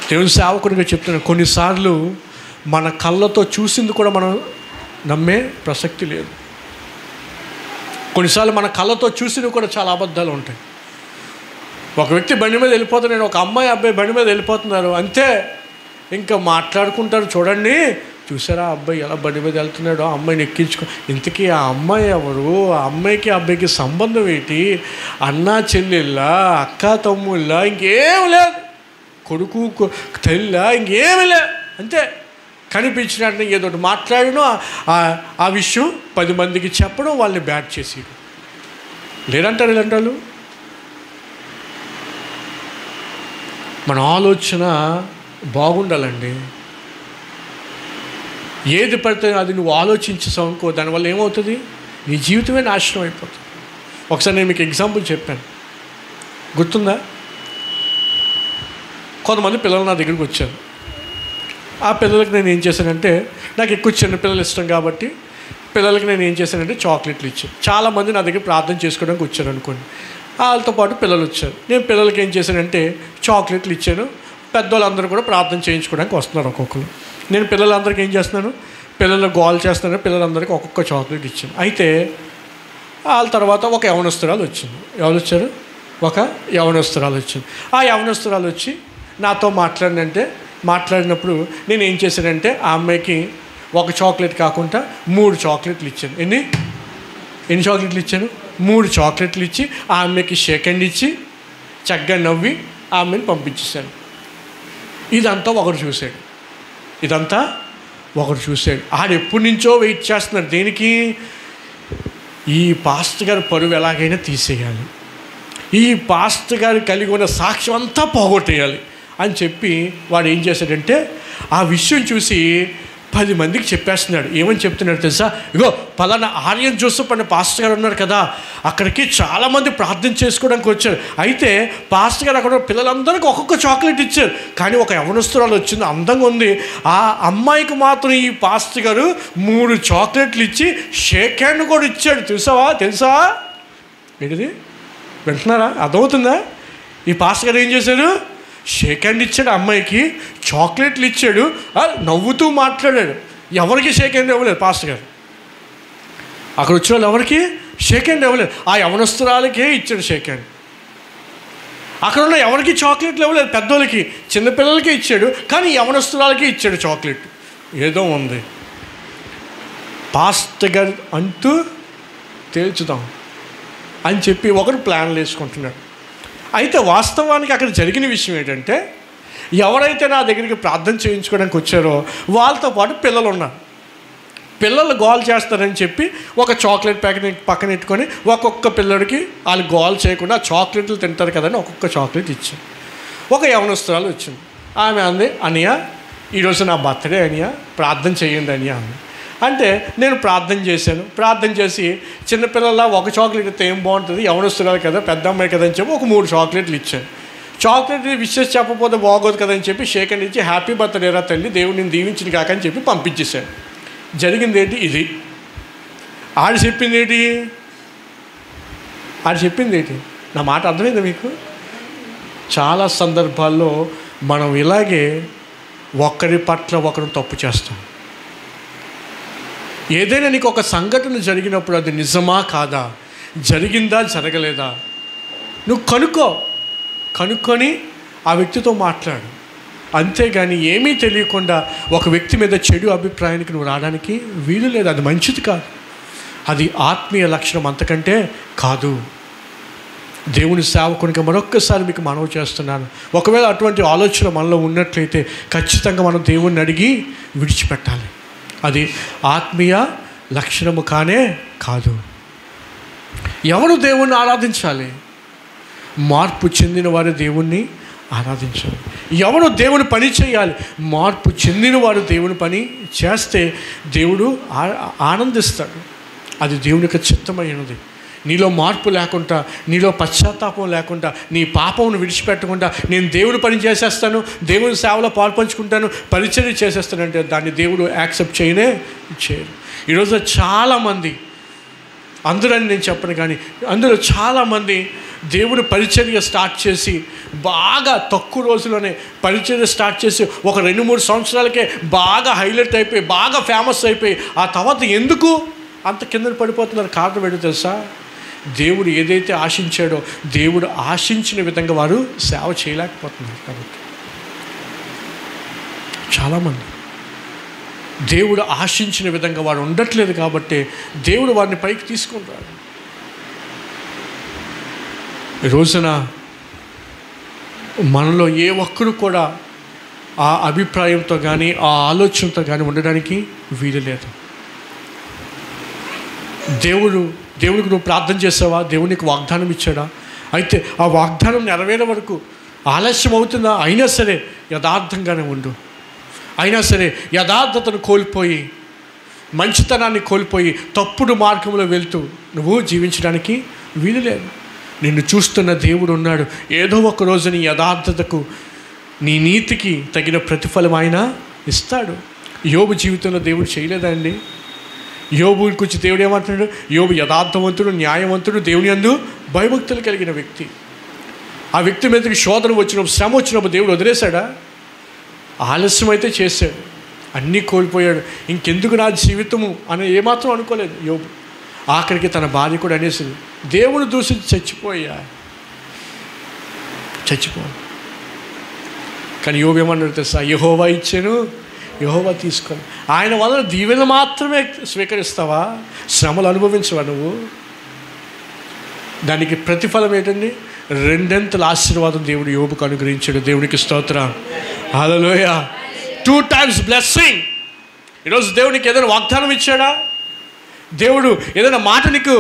దేవుని సేవకుడిగా చెప్తున్నాను, కొన్నిసార్లు మన కళ్ళతో చూసింది కూడా మనం నమ్మే ప్రసక్తి లేదు. కొన్నిసార్లు మన కళ్ళతో చూసినవి కూడా చాలా అబద్ధాలు ఉంటాయి. ఒక వ్యక్తి బండి మీద వెళ్ళిపోతున్నాడు, ఒక అమ్మాయి అబ్బాయి బండి మీద వెళ్ళిపోతున్నారు, అంతే ఇంకా మాట్లాడుకుంటారు. చూడండి, చూసారా ఆ అబ్బాయి ఎలా బండి మీద వెళ్తున్నాడో, ఆ అమ్మాయిని ఎక్కించుకో. ఇంతకీ ఆ అమ్మాయి ఎవరు, ఆ అమ్మాయికి ఆ అబ్బాయికి సంబంధం ఏంటి, అన్నా చెల్లెళ్ళా, అక్క తమ్ముళ్ళా, ఇంకేం లేదు, కొడుకు తల్లా, ఇంకేమీ లేదు. అంతే, కనిపించినట్టు ఏదో ఒకటి మాట్లాడడం, ఆ విషయం 10 మందికి చెప్పడం, వాళ్ళని బ్యాట్ చేసి లేదంటారు. ఇలాంటి వాళ్ళు మన ఆలోచన బాగుండాలండి. ఏది పడితే అది నువ్వు ఆలోచించేసావు అనుకో, దానివల్ల ఏమవుతుంది, నీ జీవితమే నాశనం అయిపోతుంది. ఒకసారి నేను మీకు ఎగ్జాంపుల్ చెప్పాను, గుర్తుందా? కొంతమంది పిల్లలు నా దగ్గరికి వచ్చారు. ఆ పిల్లలకి నేను ఏం చేశానంటే, నాకు ఎక్కువ చిన్న పిల్లలు ఇష్టం కాబట్టి పిల్లలకి నేను ఏం చేశానంటే చాక్లెట్లు ఇచ్చాను. చాలామంది నా దగ్గర ప్రార్థన చేసుకోవడానికి వచ్చారు అనుకోండి, వాళ్ళతో పాటు పిల్లలు వచ్చారు. నేను పిల్లలకి ఏం చేశానంటే చాక్లెట్లు ఇచ్చాను. పెద్దవాళ్ళందరూ కూడా ప్రార్థన చేయించుకోవడానికి వస్తున్నారు ఒక్కొక్కరు. నేను పిల్లలందరికీ ఏం చేస్తున్నాను, పిల్లలు గోల్ చేస్తున్నాను, పిల్లలందరికీ ఒక్కొక్క చాక్లెట్ ఇచ్చాను. అయితే వాళ్ళ తర్వాత ఒక యవనస్తురాలు వచ్చింది. ఎవరు వచ్చారు? ఒక యవనస్తురాలు వచ్చింది. ఆ యవనస్తురాలు వచ్చి నాతో మాట్లాడినప్పుడు నేను ఏం చేశానంటే, ఆ అమ్మాయికి ఒక చాక్లెట్ కాకుండా 3 చాక్లెట్లు ఇచ్చాను. ఎన్ని చాక్లెట్లు ఇచ్చాను? 3 చాక్లెట్లు ఇచ్చి ఆ అమ్మాయికి షేక్ హ్యాండ్ ఇచ్చి చక్కగా నవ్వి ఆ అమ్మాయిని పంపించేశాను. ఇదంతా ఒకరు చూశాడు. ఆడు ఎప్పటి నుంచో వెయిట్ చేస్తున్నాడు. దేనికి? ఈ పాస్టర్ గారి పరువు ఎలాగైనా తీసేయాలి, ఈ పాస్టర్ గారు కలిగి ఉన్న సాక్ష్యం అంతా పోగొట్టేయాలి అని చెప్పి వాడు ఏం చేశాడంటే, ఆ విషయం చూసి 10 మందికి చెప్పేస్తున్నాడు. ఏమని చెప్తున్నాడు తెలుసా? ఇగో పలానా ఆర్యన్ జోసెఫ్ అనే పాస్టర్ గారు ఉన్నారు కదా, అక్కడికి చాలామంది ప్రార్థన చేసుకోవడానికి వచ్చారు. అయితే పాస్టర్ గారు అక్కడ పిల్లలందరికీ ఒక్కొక్క చాక్లెట్ ఇచ్చారు. కానీ ఒక యవనస్తురాలు వచ్చింది, అందంగా ఉంది. ఆ అమ్మాయికి మాత్రం ఈ పాస్టర్ గారు 3 చాక్లెట్లు ఇచ్చి షేక్ హ్యాండ్ కూడా ఇచ్చాడు. తెలుసా? ఏంటిది? వింటున్నారా? అర్థమవుతుందా? ఈ పాస్టర్ గారు ఏం చేశారు? షేక్ హ్యాండ్ ఇచ్చాడు, అమ్మాయికి చాక్లెట్లు ఇచ్చాడు, నవ్వుతూ మాట్లాడాడు. ఎవరికి షేక్ హ్యాండ్ ఇవ్వలేదు పాస్టర్ గారు. అక్కడ వచ్చిన వాళ్ళు ఎవరికి షేక్ హ్యాండ్ ఇవ్వలేదు. ఆ యవనస్తురాలకే ఇచ్చాడు షేక్ హ్యాండ్. అక్కడ ఉన్న ఎవరికి చాక్లెట్లు ఇవ్వలేదు, పెద్దోళ్ళకి చిన్నపిల్లలకే ఇచ్చాడు, కానీ యవనస్తురాలకే ఇచ్చాడు చాక్లెట్. ఏదో ఉంది. పాస్టర్ గారు అంటూ తేల్చుదాం అని చెప్పి ఒకరు ప్లాన్లు వేసుకుంటున్నాడు. అయితే వాస్తవానికి అక్కడ జరిగిన విషయం ఏంటంటే, ఎవరైతే నా దగ్గరికి ప్రార్థన చేయించుకోవడానికి వచ్చారో వాళ్ళతో పాటు పిల్లలు ఉన్నారు. పిల్లలు గోల్ చేస్తారని చెప్పి ఒక చాక్లెట్ ప్యాకెట్ పక్కన పెట్టుకొని ఒక్కొక్క పిల్లడికి వాళ్ళు గోల్ చేయకుండా చాక్లెట్లు తింటారు కదని ఒక్కొక్క చాక్లెట్ ఇచ్చారు. ఒక యవనస్తురాలు వచ్చింది. ఆమె అంది, అన్నయ్య ఈరోజు నా బర్త్డే అన్నయ్య, ప్రార్థన చేయండి అన్నయ్య అంది. అంటే నేను ప్రార్థన చేసి చిన్నపిల్లల ఒక చాక్లెట్ ఇస్తే ఏం బాగుంటుంది, యవనస్తురాలు కదా, పెద్ద అమ్మాయి కదా అని చెప్పి ఒక 3 చాక్లెట్లు ఇచ్చాను. చాక్లెట్ విషెస్ చెప్పకపోతే బాగోదు కదా అని చెప్పి షేక్ హ్యాండ్ ఇచ్చి హ్యాపీ బర్త్డే రా తల్లి, దేవుడు నేను దీవించిన కాక అని చెప్పి పంపించేశాను. జరిగింది ఏంటి? ఇది. ఆడు చెప్పింది ఏంటి? నా మాట అర్థమైందా మీకు? చాలా సందర్భాల్లో మనం ఇలాగే ఒకరి పట్ల ఒకరు తప్పు చేస్తాం. ఏదైనా నీకు ఒక సంఘటన జరిగినప్పుడు అది నిజమా కాదా, జరిగిందా జరగలేదా, నువ్వు కనుక్కొని ఆ వ్యక్తితో మాట్లాడు. అంతేగాని ఏమీ తెలియకుండా ఒక వ్యక్తి మీద చెడు అభిప్రాయానికి నువ్వు రావడానికి వీలు లేదు. అది మంచిది కాదు, అది ఆత్మీయ లక్షణం అంతకంటే కాదు. దేవుని సేవకునికి మరొక్కసారి మీకు మనవి చేస్తున్నాను, ఒకవేళ అటువంటి ఆలోచన మనలో ఉన్నట్లయితే ఖచ్చితంగా మనం దేవుణ్ణి అడిగి విడిచిపెట్టాలి. అది ఆత్మీయ లక్షణము కాదు. ఎవరు దేవుణ్ణి ఆరాధించాలి? మార్పు చెందిన వారు దేవుణ్ణి ఆరాధించాలి. ఎవరు దేవుని పని చేయాలి? మార్పు చెందిన వారు దేవుని పని చేస్తే దేవుడు ఆనందిస్తాడు. అది దేవుని యొక్క చిత్తమైనది. నీలో మార్పు లేకుండా, నీలో పశ్చాత్తాపం లేకుండా, నీ పాపమును విడిచిపెట్టకుండా నేను దేవుని పని చేసేస్తాను, దేవుని సేవలో పాల్పంచుకుంటాను, పరిచర్య చేసేస్తానంటే దాన్ని దేవుడు యాక్సెప్ట్ చేయరు. ఈరోజు చాలామంది, అందరని నేను చెప్పను కానీ అందులో చాలామంది దేవుని పరిచర్య స్టార్ట్ చేసి బాగా తక్కువ రోజుల్లోనే పరిచర్య స్టార్ట్ చేసి ఒక 2-3 సంవత్సరాలకే బాగా హైలైట్ అయిపోయి బాగా ఫేమస్ అయిపోయి ఆ తర్వాత ఎందుకు అంత కింద పడిపోతున్నారు? కారణం ఏంటో తెలుసా? దేవుడు ఏదైతే ఆశించాడో దేవుడు ఆశించిన విధంగా వారు సేవ చేయలేకపోతున్నారు. కాబట్టి చాలామంది దేవుడు ఆశించిన విధంగా వాడు ఉండట్లేదు కాబట్టి దేవుడు వారిని పైకి తీసుకుంటాడు. ఈ రోజున మనలో ఏ ఒక్కరు కూడా ఆ అభిప్రాయంతో కానీ ఆ ఆలోచనతో కానీ ఉండడానికి వీలు లేదు. దేవుడికి నువ్వు ప్రార్థన చేసావా? దేవునికి వాగ్దానం ఇచ్చాడా? అయితే ఆ వాగ్దానం నెరవేరే వరకు ఆలస్యం అవుతుందా? అయినా సరే యథార్థంగానే ఉండు. అయినా సరే యథార్థతను కోల్పోయి, మంచితనాన్ని కోల్పోయి తప్పుడు మార్గంలో వెళ్తూ నువ్వు జీవించడానికి వీలు లేదు. నిన్ను చూస్తున్న దేవుడు ఉన్నాడు. ఏదో ఒక రోజు నీ యథార్థతకు, నీ నీతికి తగిన ప్రతిఫలం ఆయన ఇస్తాడు. యోబు జీవితంలో దేవుడు చేయలేదండి. యోబు గురించి దేవుడు ఏమంటున్నాడు? యోబు యథార్థవంతుడు, న్యాయవంతుడు, దేవుని యందు భయభక్తులు కలిగిన వ్యక్తి. ఆ వ్యక్తి మీదకి శోధన వచ్చినప్పుడు, శ్రమ వచ్చినప్పుడు దేవుడు వదిలేశాడా? ఆలస్యం అయితే చేశాడు, అన్నీ కోల్పోయాడు. ఇంకెందుకు నా జీవితము అని ఏమాత్రం అనుకోలేదు యోబు. ఆఖరికి తన భార్య కూడా అనేసింది, దేవుడు దూషించి చచ్చిపో. కానీ యోబు ఏమన్నాడు తెలుసా? యెహోవా ఇచ్చాను, యెహోవా తీసుకోను. ఆయన వల్ల దీవెన మాత్రమే స్వీకరిస్తావా? శ్రమలు అనుభవించవా నువ్వు? దానికి ప్రతిఫలం ఏంటండి? 2 ఆశీర్వాదం దేవుడు యోబుకు అనుగ్రహించాడు. దేవునికి స్తోత్రం, హల్లెలూయా. 2 times బ్లెస్సింగ్. ఈరోజు దేవునికి ఏదైనా వాగ్దానం ఇచ్చాడా? దేవుడు ఏదైనా మాట నీకు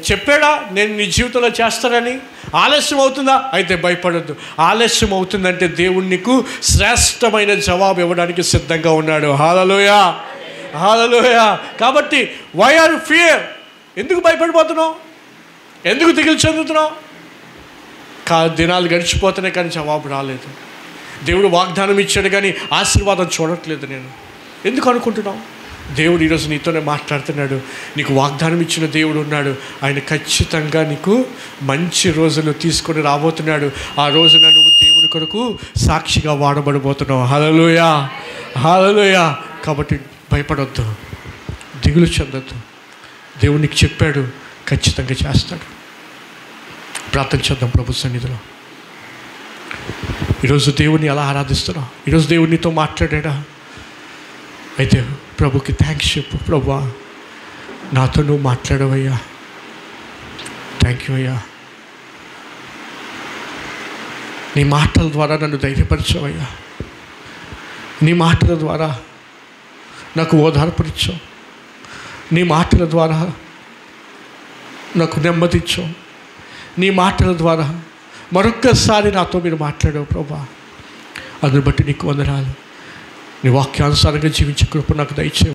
చెప్పాడా? నేను నీ జీవితంలో చేస్తానని. ఆలస్యం అవుతుందా? అయితే భయపడద్దు. ఆలస్యం అవుతుందంటే దేవుడు నీకు శ్రేష్టమైన జవాబు ఇవ్వడానికి సిద్ధంగా ఉన్నాడు. హల్లెలూయా, హల్లెలూయా. కాబట్టి వై ఆర్ యు ఫియర్? ఎందుకు భయపడిపోతున్నావు? ఎందుకు దిగులు చెందుతున్నావు? దినాలు గడిచిపోతున్నాయి కానీ జవాబు రాలేదు. దేవుడు వాగ్దానం ఇచ్చాడు కానీ ఆశీర్వాదం చూడట్లేదు. నేను ఎందుకు అనుకుంటున్నావు? దేవుడు ఈరోజు నీతోనే మాట్లాడుతున్నాడు. నీకు వాగ్దానం ఇచ్చిన దేవుడు ఉన్నాడు. ఆయన ఖచ్చితంగా నీకు మంచి రోజులు తీసుకొని రాబోతున్నాడు. ఆ రోజున నువ్వు దేవుని కొరకు సాక్షిగా వాడబడబోతున్నావు. హల్లెలూయా, హల్లెలూయా. కాబట్టి భయపడొద్దు, దిగులు చెందొద్దు. దేవుడు నీకు చెప్పాడు, ఖచ్చితంగా చేస్తాడు. ప్రార్థన చేద్దాం ప్రభు సన్నిధిలో. ఈరోజు దేవుడిని ఎలా ఆరాధిస్తున్నావు? ఈరోజు దేవుడు నీతో మాట్లాడా? అయితే ప్రభుకి థ్యాంక్స్ చెప్పు. ప్రభువా, నాతో నువ్వు మాట్లాడవయ్యా, థ్యాంక్ యూ అయ్యా. నీ మాటల ద్వారా నన్ను ధైర్యపరిచావయ్యా. నీ మాటల ద్వారా నాకు ఓదార్పునిచ్చావు. నీ మాటల ద్వారా నాకు నెమ్మదిచ్చావు. నీ మాటల ద్వారా మరొక్కసారి నాతో మీరు మాట్లాడావు ప్రభువా. అందుని బట్టి నీకు వందనాలు. నీ వాక్యానుసారంగా జీవించే కృప నాకు దయచేయు.